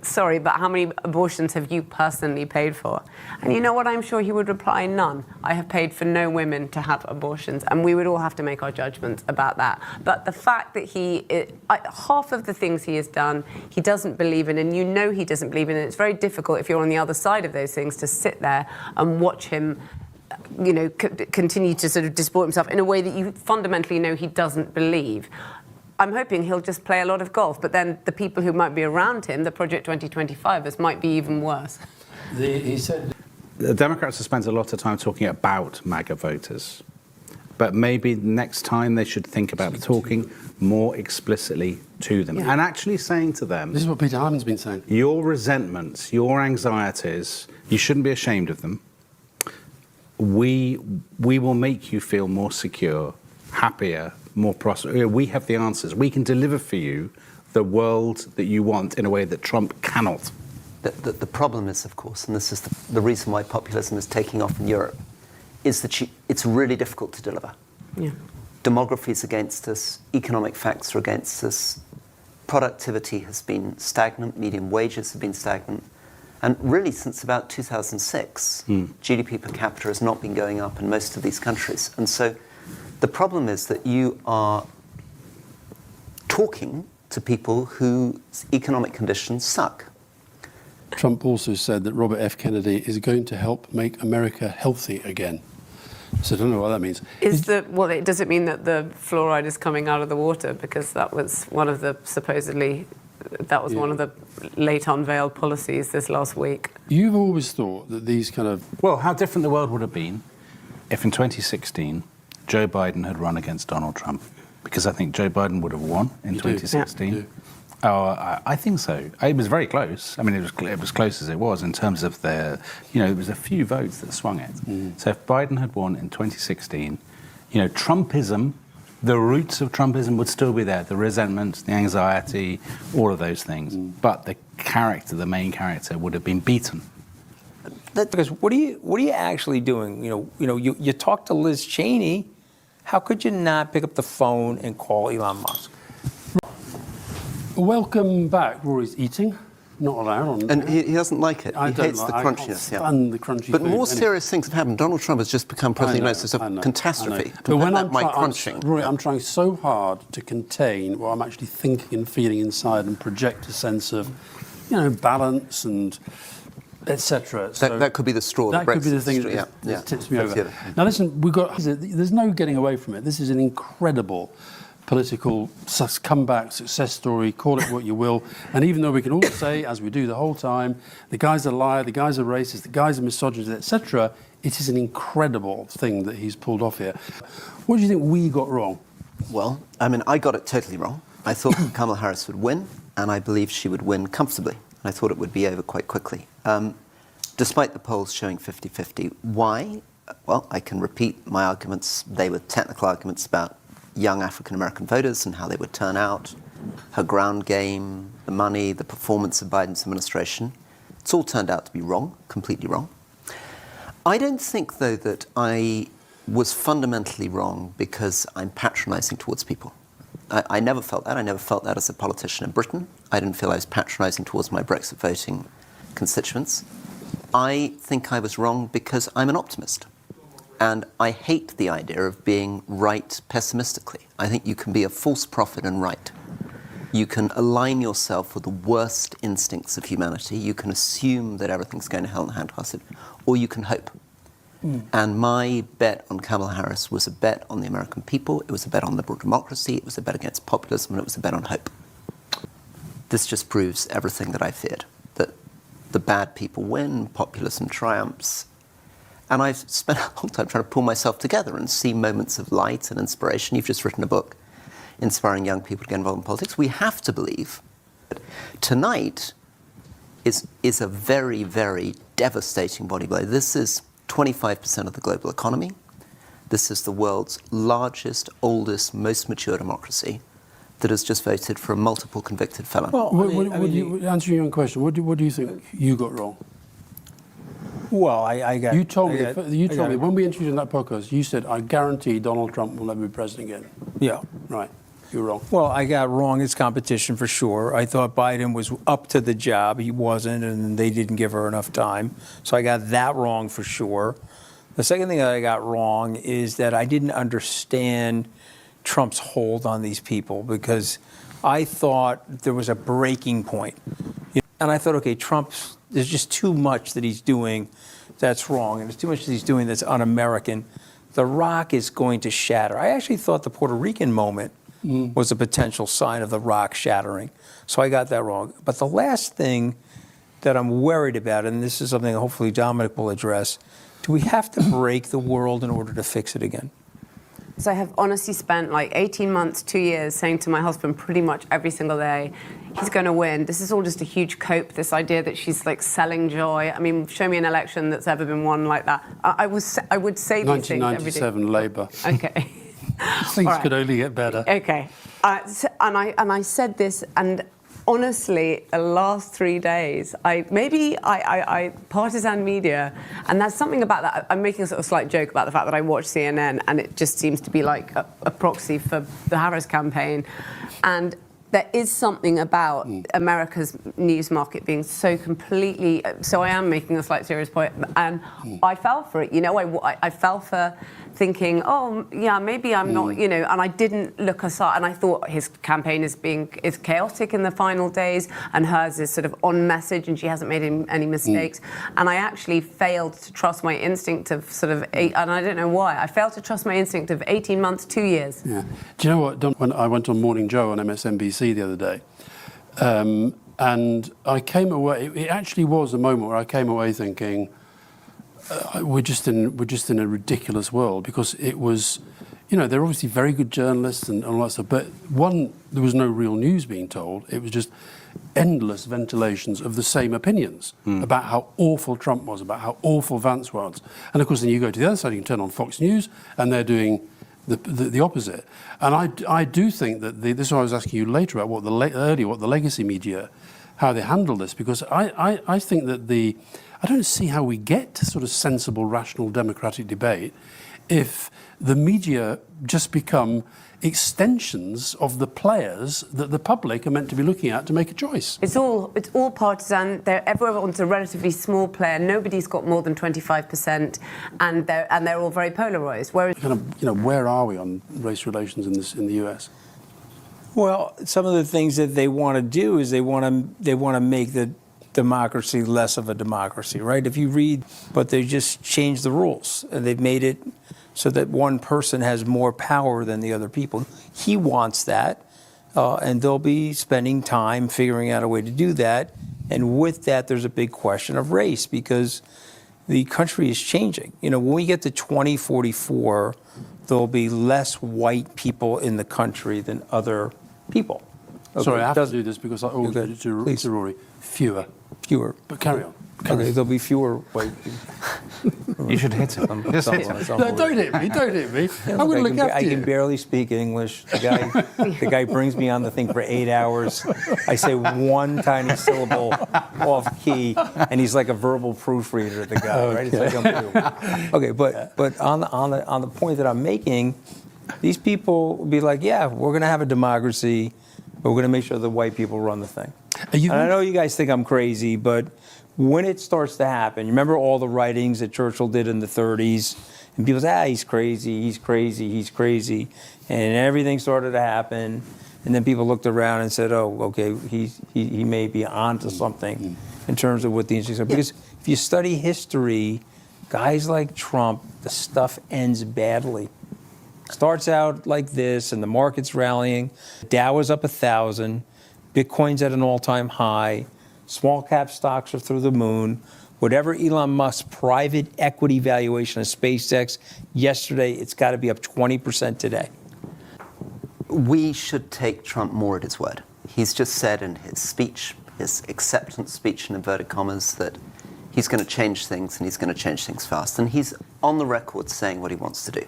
abortions have you personally paid for? And you know what? I'm sure he would reply, none. I have paid for no women to have abortions. And we would all have to make our judgments about that. But the fact that half of the things he has done, he doesn't believe in, and he doesn't believe in. And it's very difficult if you're on the other side of those things to sit there and watch him continue to sort of disport himself in a way that you fundamentally know he doesn't believe. I'm hoping he'll just play a lot of golf, but then the people who might be around him, the Project 2025ers, might be even worse. He said... The Democrats have spent a lot of time talking about MAGA voters, but maybe next time they should think about talking more explicitly to them and actually saying to them... This is what Peter Hyman's been saying. Your resentments, your anxieties, you shouldn't be ashamed of them. We will make you feel more secure, happier, more prosperous. We have the answers. We can deliver for you the world that you want in a way that Trump cannot. The problem is, of course, and this is the reason why populism is taking off in Europe, is that it's really difficult to deliver. Yeah. Demography is against us. Economic facts are against us. Productivity has been stagnant. Median wages have been stagnant. And really, since about 2006, GDP per capita has not been going up in most of these countries. And so the problem is that you are talking to people whose economic conditions suck. Trump also said that Robert F. Kennedy is going to help make America healthy again. So I don't know what that means. Does it mean that the fluoride is coming out of the water? Because that was one of the one of the late unveiled policies this last week. You've always thought that these kind of... Well, how different the world would have been if in 2016 Joe Biden had run against Donald Trump. Because I think Joe Biden would have won in 2016. Yeah. I think so. It was very close. I mean, it was close as it was in terms of it was a few votes that swung it. So if Biden had won in 2016, Trumpism, the roots of Trumpism would still be there. The resentment, the anxiety, all of those things. But the main character would have been beaten. Because what are you actually doing? You talk to Liz Cheney. How could you not pick up the phone and call Elon Musk? Welcome back. Rory's eating. Not allowed on. And he doesn't like it. I he hates the crunchiness. I can't stand the crunchy But food. more serious things have happened. Donald Trump has just become president of the United States. It's a catastrophe. But when Rory, I'm trying so hard to contain what I'm actually thinking and feeling inside and project a sense of, balance and etc. That could be the straw. That could be the thing that tips me over. Now listen, there's no getting away from it. This is an incredible political comeback, success story, call it what you will. And even though we can all say, as we do the whole time, the guy's a liar, the guy's a racist, the guy's a misogynist, etc., it is an incredible thing that he's pulled off here. What do you think we got wrong? Well, I got it totally wrong. I thought Kamala Harris would win, and I believe she would win comfortably. I thought it would be over quite quickly. Despite the polls showing 50-50. Why? Well, I can repeat my arguments. They were technical arguments about young African-American voters and how they would turn out, her ground game, the money, the performance of Biden's administration. It's all turned out to be wrong, completely wrong. I don't think, though, that I was fundamentally wrong because I'm patronizing towards people. I never felt that. I never felt that as a politician in Britain. I didn't feel I was patronizing towards my Brexit voting constituents. I think I was wrong because I'm an optimist. And I hate the idea of being right pessimistically. I think you can be a false prophet and right. You can align yourself with the worst instincts of humanity. You can assume that everything's going to hell in a handbasket, or you can hope. And my bet on Kamala Harris was a bet on the American people. It was a bet on liberal democracy. It was a bet against populism, and it was a bet on hope. This just proves everything that I feared, that the bad people win, populism triumphs. And I've spent a long time trying to pull myself together and see moments of light and inspiration. You've just written a book inspiring young people to get involved in politics. We have to believe that tonight is a very, very devastating body blow. This is 25% of the global economy. This is the world's largest, oldest, most mature democracy that has just voted for a multiple convicted felon. Well, answering your own question, what do you think you got wrong? Well, I got... You told me when we introduced in that podcast, you said, I guarantee Donald Trump will never be president again. Yeah. Right. You're wrong. Well, I got wrong his competition for sure. I thought Biden was up to the job. He wasn't, and they didn't give her enough time. So I got that wrong for sure. The second thing that I got wrong is that I didn't understand Trump's hold on these people because I thought there was a breaking point. And I thought, okay, there's just too much that he's doing that's wrong, and there's too much that he's doing that's un-American. The rock is going to shatter. I actually thought the Puerto Rican moment was a potential sign of the rock shattering. So I got that wrong. But the last thing that I'm worried about, and this is something hopefully Dominic will address, do we have to break the world in order to fix it again? So I have honestly spent like 18 months, 2 years saying to my husband pretty much every single day, he's going to win. This is all just a huge cope, this idea that she's like selling joy. I mean, show me an election that's ever been won like that. I would say these things every day. 1997 Labour. Okay. Things could only get better. Okay. And I said this, and honestly, the last 3 days, I partisan media, and there's something about that. I'm making a sort of slight joke about the fact that I watch CNN, and it just seems to be like a proxy for the Harris campaign. And there is something about America's news market being so completely... So I am making a slight serious point, and I fell for it. You know, I fell for thinking, oh, yeah, maybe I'm not, you know, and I didn't look aside, and I thought his campaign is chaotic in the final days, and hers is sort of on message, and she hasn't made any mistakes. And I actually failed to trust my instinct of and I don't know why, I failed to trust my instinct of 18 months, 2 years. Yeah. Do you know what, when I went on Morning Joe on MSNBC the other day, and I came away, it actually was a moment where I came away thinking, we're just in a ridiculous world, because it was, you know, they're obviously very good journalists and all that stuff, but there was no real news being told. It was just endless ventilations of the same opinions about how awful Trump was, about how awful Vance was. And of course, then you go to the other side, you can turn on Fox News, and they're doing the opposite. And I do think that this is what I was asking you later about what the legacy media, how they handle this, because I think that I don't see how we get to sort of sensible, rational, democratic debate if the media just become extensions of the players that the public are meant to be looking at to make a choice. It's all partisan. Everyone's a relatively small player. Nobody's got more than 25%, and they're all very polarised. Whereas, where are we on race relations in the US? Well, some of the things that they want to do is they want to make the democracy less of a democracy, right? If you read, but they just changed the rules, and they've made it so that one person has more power than the other people. He wants that, and they'll be spending time figuring out a way to do that. And with that, there's a big question of race, because the country is changing. You know, when we get to 2044, there'll be less white people in the country than other people. Okay. Sorry, I have to do this because I always do to Rory. Fewer. Fewer. But carry on. Okay, there'll be fewer white people. You should hit him. Just hit him. No, don't hit me. Don't hit me. I'm going to look after I you. can barely speak English. The guy brings me on the thing for 8 hours. I say one tiny syllable off key, and he's like a verbal proofreader. The guy, right? It's like okay, but on the point that I'm making, these people will be like, yeah, we're going to have a democracy, but we're going to make sure the white people run the thing. And I know you guys think I'm crazy, but when it starts to happen, you remember all the writings that Churchill did in the 30s, and people say, he's crazy, he's crazy, he's crazy, and everything started to happen, and then people looked around and said, oh, okay, he may be onto something in terms of what the interesting stuff. Because if you study history, guys like Trump, the stuff ends badly. Starts out like this, and the market's rallying. Dow is up 1,000. Bitcoin's at an all-time high. Small cap stocks are through the moon. Whatever Elon Musk's private equity valuation of SpaceX yesterday, it's got to be up 20% today. We should take Trump more at his word. He's just said in his speech, his acceptance speech in inverted commas, that he's going to change things and he's going to change things fast. And he's on the record saying what he wants to do.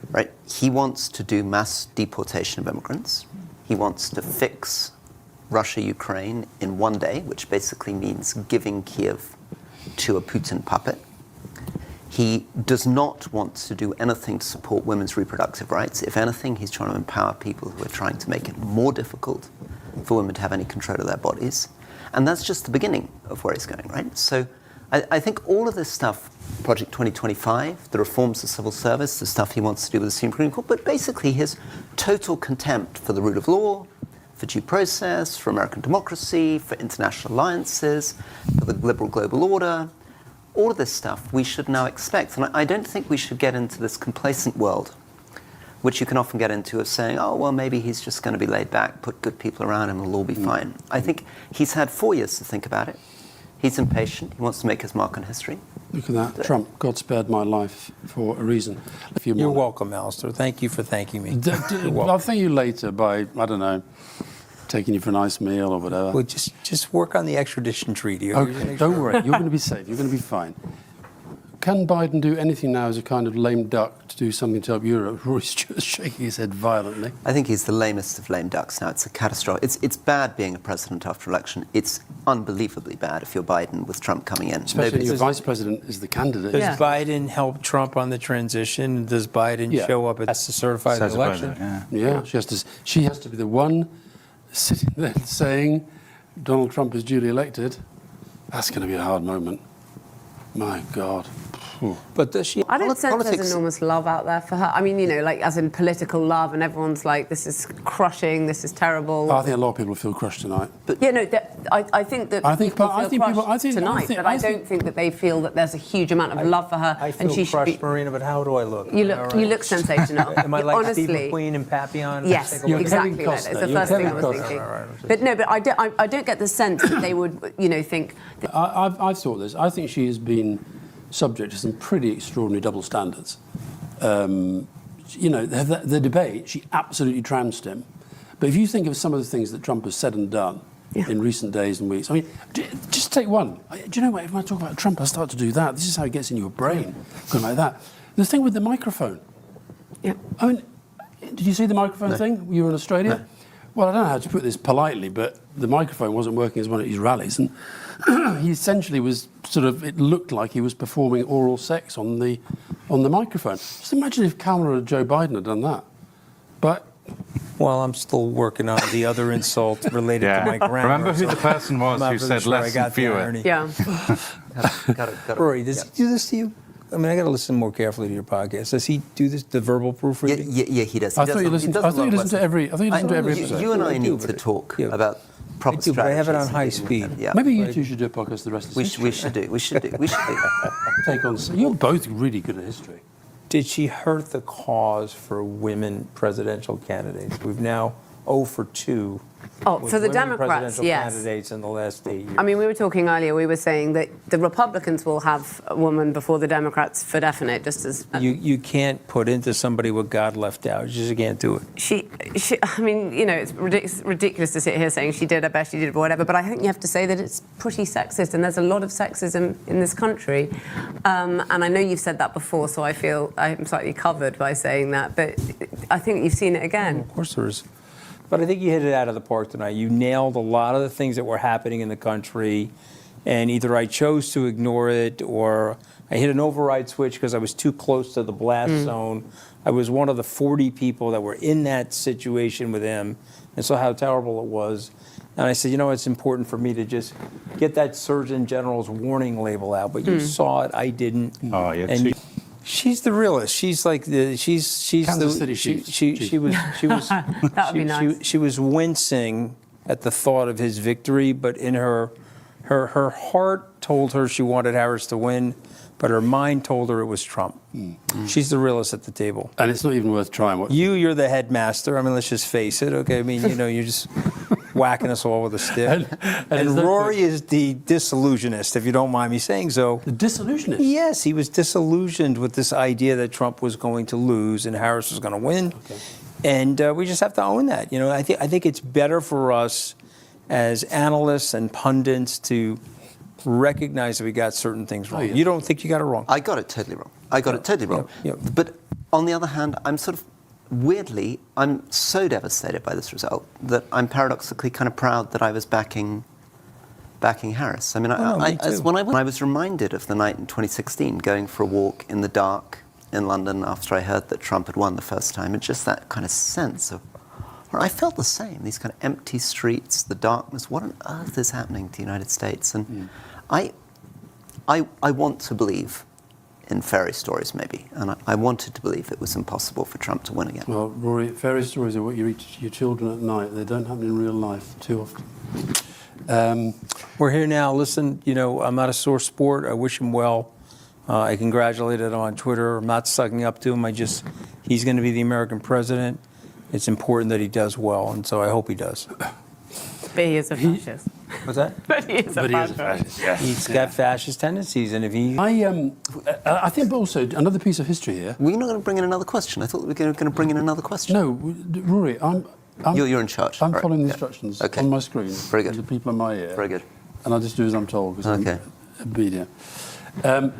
Right? He wants to do mass deportation of immigrants. He wants to fix Russia-Ukraine in one day, which basically means giving Kiev to a Putin puppet. He does not want to do anything to support women's reproductive rights. If anything, he's trying to empower people who are trying to make it more difficult for women to have any control of their bodies. And that's just the beginning of where he's going, right? So I think all of this stuff, Project 2025, the reforms of civil service, the stuff he wants to do with the Supreme Court, but basically his total contempt for the rule of law, for due process, for American democracy, for international alliances, for the liberal global order, all of this stuff we should now expect. And I don't think we should get into this complacent world, which you can often get into, of saying, oh, well, maybe he's just going to be laid back, put good people around him, and it'll all be fine. I think he's had 4 years to think about it. He's impatient. He wants to make his mark on history. Look at that. Trump, God spared my life for a reason. You're welcome, Alastair. Thank you for thanking me. I'll thank you later by, I don't know, taking you for a nice meal or whatever. Well, just work on the extradition treaty. Okay, don't worry. You're going to be safe. You're going to be fine. Can Biden do anything now as a kind of lame duck to do something to help Europe? Rory Stewart's shaking his head violently. I think he's the lamest of lame ducks now. It's a catastrophe. It's bad being a president after election. It's unbelievably bad if you're Biden with Trump coming in. Especially if your vice president is the candidate. Does Biden help Trump on the transition? Does Biden show up as to certify the election? Yeah, she has to be the one sitting there saying Donald Trump is duly elected. That's going to be a hard moment. My God. But does she? I don't sense there's enormous love out there for her. I mean, like as in political love, and everyone's like, this is crushing, this is terrible. I think a lot of people feel crushed tonight. But I think that people feel crushed tonight, but I don't think that they feel that there's a huge amount of love for her. I feel crushed, Marina, but how do I look? You look sensational. Am I like honestly, Steve McQueen and Papillon? Yes, exactly. It's the first thing I was thinking. But no, but I don't get the sense that they would, think. I've thought this. I think she has been subject to some pretty extraordinary double standards. The debate, she absolutely trounced him. But if you think of some of the things that Trump has said and done in recent days and weeks, I mean, just take one. Do you know what? If I talk about Trump, I start to do that. This is how it gets in your brain, going like that. The thing with the microphone. Yeah. I mean, did you see the microphone thing? You were in Australia? No. Well, I don't know how to put this politely, but the microphone wasn't working as one of his rallies, and he essentially was it looked like he was performing oral sex on the microphone. Just imagine if Kamala or Joe Biden had done that. But well, I'm still working on the other insult related to my grammar. Remember who the person was who said less and fewer. Yeah. Got it. Rory, does he do this to you? I mean, I got to listen more carefully to your podcast. Does he do this, the verbal proofreading? Yeah, he does. I thought you listened to every episode. You and I need to talk about proper strategies. But I have it on high speed. Yeah. Maybe you two should do a podcast the rest of the season. We should do. Take on. You're both really good at history. Did she hurt the cause for women presidential candidates? We've now 0 for 2 Oh, with for the women Democrats, presidential yes. candidates in the last 8 years. I mean, we were talking earlier, we were saying that the Republicans will have a woman before the Democrats for definite, just as... You can't put into somebody what God left out. You just can't do it. She, I mean, you know, it's ridiculous to sit here saying she did her best, she did whatever, but I think you have to say that it's pretty sexist, and there's a lot of sexism in this country. And I know you've said that before, so I feel I'm slightly covered by saying that, but I think you've seen it again. Of course there is. But I think you hit it out of the park tonight. You nailed a lot of the things that were happening in the country, and either I chose to ignore it or I hit an override switch because I was too close to the blast zone. I was one of the 40 people that were in that situation with him and saw how terrible it was. And I said, you know, it's important for me to just get that Surgeon General's warning label out. But you saw it, I didn't. Oh, yeah. And she's the realist. She's like she's Kansas the City she was That would be nice. she was wincing at the thought of his victory, but in her heart told her she wanted Harris to win, but her mind told her it was Trump. She's the realist at the table. And it's not even worth trying. You're the headmaster. I mean, let's just face it. Okay, I mean, you know, you're just whacking us all with a stick. And Rory is the disillusionist, if you don't mind me saying so. The disillusionist? Yes, he was disillusioned with this idea that Trump was going to lose and Harris was going to win. Okay. And we just have to own that. You know, I think it's better for us as analysts and pundits to recognize that we got certain things wrong. You don't think you got it wrong? I got it totally wrong. I got it totally wrong. But on the other hand, I'm sort of weirdly, I'm so devastated by this result that I'm paradoxically kind of proud that I was backing Harris. I mean, when I was reminded of the night in 2016, going for a walk in the dark in London after I heard that Trump had won the first time, and just that kind of sense of, or I felt the same, these kind of empty streets, the darkness, what on earth is happening to the United States? And I want to believe in fairy stories, maybe, and I wanted to believe it was impossible for Trump to win again. Well, Rory, fairy stories are what you read to your children at night. They don't happen in real life too often. We're here now. Listen, you know, I'm not a sore sport. I wish him well. I congratulated him on Twitter. I'm not sucking up to him. He's going to be the American president. It's important that he does well, and so I hope he does. But he is a fascist. What's that? But he is a fascist. Yeah. He's got fascist tendencies, and if he... I think also another piece of history here. We're not going to bring in another question. I thought we were going to bring in another question. No, Rory, You're in charge. I'm right. following the instructions on my screen. Very good. The people in my ear. Very good. And I'll just do as I'm told because Okay. I'm obedient. How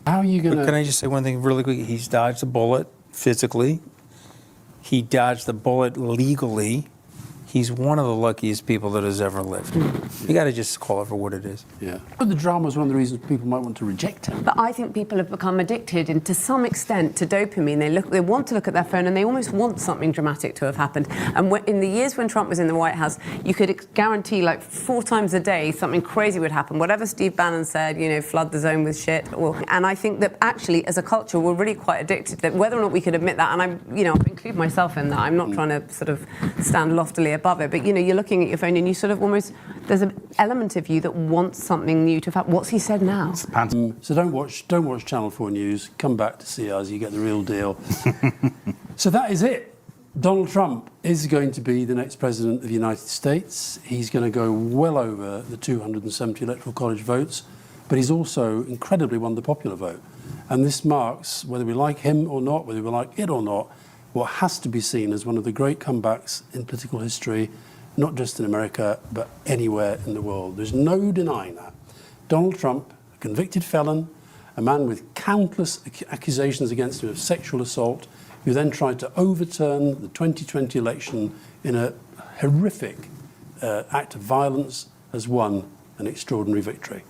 are you going to... Can I just say one thing really quick? He's dodged a bullet physically. He dodged the bullet legally. He's one of the luckiest people that has ever lived. You got to just call it for what it is. Yeah. But the drama is one of the reasons people might want to reject him. But I think people have become addicted, and to some extent, to dopamine. They want to look at their phone, and they almost want something dramatic to have happened. And in the years when Trump was in the White House, you could guarantee like 4 times a day something crazy would happen. Whatever Steve Bannon said, you know, flood the zone with shit. And I think that actually, as a culture, we're really quite addicted. That whether or not we could admit that, and I include myself in that. I'm not trying to sort of stand loftily above it, but you know, you're looking at your phone and you sort of almost, there's an element of you that wants something new to have happened. What's he said now? So don't watch Channel 4 News. Come back to see us. You get the real deal. So that is it. Donald Trump is going to be the next president of the United States. He's going to go well over the 270 electoral college votes, but he's also incredibly won the popular vote. And this marks, whether we like him or not, whether we like it or not, what has to be seen as one of the great comebacks in political history, not just in America, but anywhere in the world. There's no denying that. Donald Trump, a convicted felon, a man with countless accusations against him of sexual assault, who then tried to overturn the 2020 election in a horrific act of violence, has won an extraordinary victory.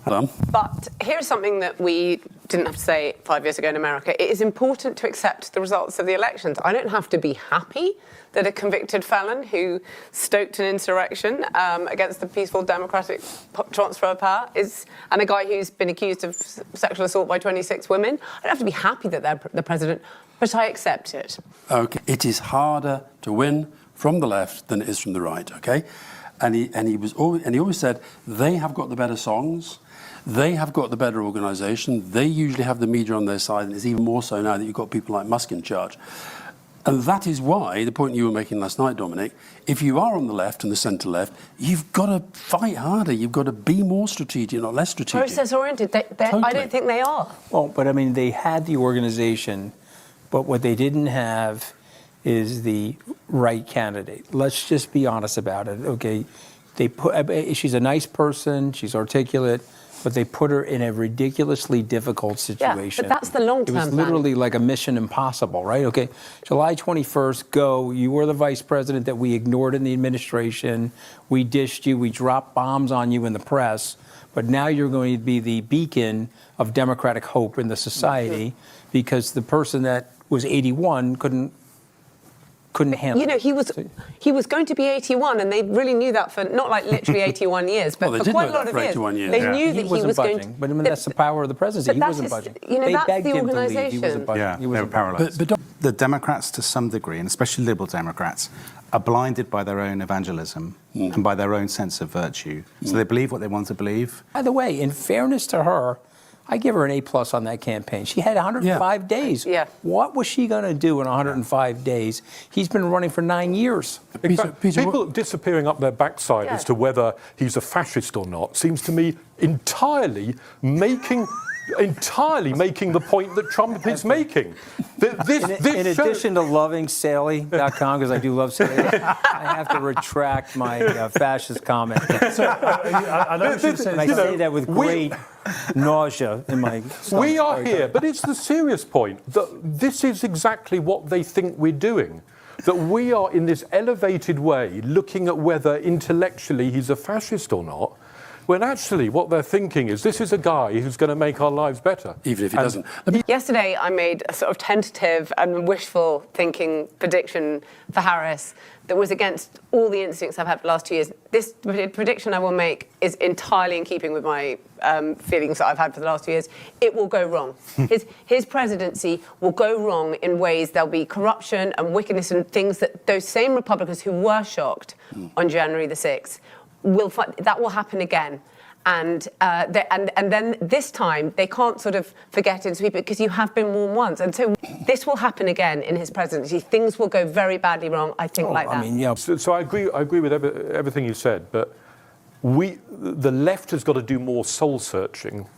But here's something that we didn't have to say 5 years ago in America. It is important to accept the results of the elections. I don't have to be happy that a convicted felon who stoked an insurrection against the peaceful democratic transfer of power and a guy who's been accused of sexual assault by 26 women. I don't have to be happy that they're the president, but I accept it. Okay, it is harder to win from the left than it is from the right. Okay, and he always said they have got the better songs. They have got the better organisation. They usually have the media on their side, and it's even more so now that you've got people like Musk in charge. And that is why, the point you were making last night, Dominic, if you are on the left and the centre left, you've got to fight harder. You've got to be more strategic, not less strategic. Process-oriented. I don't think they are. Well, but I mean, they had the organization, but what they didn't have is the right candidate. Let's just be honest about it, okay? She's a nice person, she's articulate, but they put her in a ridiculously difficult situation. Yeah, but that's the long-term It was literally like a mission impossible, right? Okay, July 21st, go. You were the vice president that we ignored in the administration. We dished you. We dropped bombs on you in the press. But now you're going to be the beacon of democratic hope in the society because the person that was 81 couldn't handle it. He was going to be 81, and they really knew that for not like literally 81 years, but for quite a lot of years. They knew that he was going to. But I mean, that's the power of the presidency. He wasn't budging. They that's begged the him to leave. He organisation. wasn't budging. Yeah, He they wasn't were paralysed. But the Democrats, to some degree, and especially Liberal Democrats, are blinded by their own evangelism and by their own sense of virtue. So they believe what they want to believe. By the way, in fairness to her, I give her an A+ on that campaign. She had 105 days. Yeah. What was she going to do in 105 days? He's been running for 9 years. Peter, People disappearing up their backside as to whether he's a fascist or not seems to me entirely making the point that Trump is making. In addition to loving Sally.com, because I do love Sally, I have to retract my fascist comment. I know what you're saying. And I say that with great nausea in my stomach. We are here, but it's the serious point that this is exactly what they think we're doing. That we are in this elevated way looking at whether intellectually he's a fascist or not, when actually what they're thinking is this is a guy who's going to make our lives better. Even if he doesn't. Yesterday, I made a sort of tentative and wishful thinking prediction for Harris that was against all the instincts I've had for the last 2 years. This prediction I will make is entirely in keeping with my feelings that I've had for the last 2 years. It will go wrong. His presidency will go wrong in ways there'll be corruption and wickedness and things that those same Republicans who were shocked on January the 6th that will happen again. And then this time, they can't sort of forget and sweep it because you have been warned once. And so this will happen again in his presidency. Things will go very badly wrong, I think, like that. I mean, yeah. So I agree with everything you said, but the left has got to do more soul searching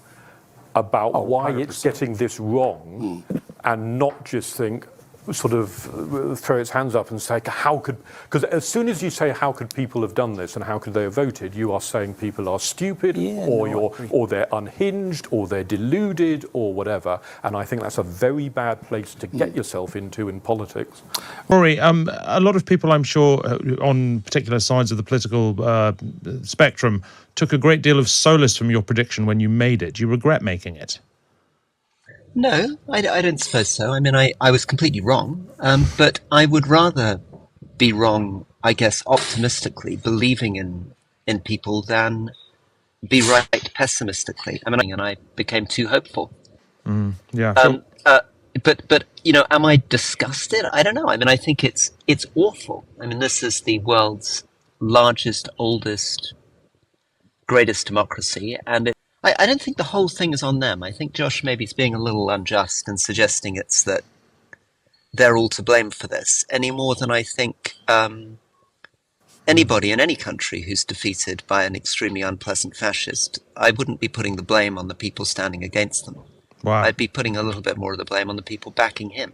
about why 100%. it's getting this wrong, and not just think, sort of throw its hands up and say, because as soon as you say how could people have done this and how could they have voted, you are saying people are stupid or they're unhinged or they're deluded or whatever. And I think that's a very bad place to get yourself into in politics. Rory, a lot of people, I'm sure, on particular sides of the political spectrum took a great deal of solace from your prediction when you made it. Do you regret making it? No, I don't suppose so. I mean, I was completely wrong, but I would rather be wrong, I guess, optimistically, believing in people than be right pessimistically. I mean, and I became too hopeful. Yeah. But you know, am I disgusted? I don't know. I mean, I think it's awful. I mean, this is the world's largest, oldest, greatest democracy, and I don't think the whole thing is on them. I think Josh maybe is being a little unjust and suggesting it's that they're all to blame for this, any more than I think anybody in any country who's defeated by an extremely unpleasant fascist, I wouldn't be putting the blame on the people standing against them. Wow. I'd be putting a little bit more of the blame on the people backing him.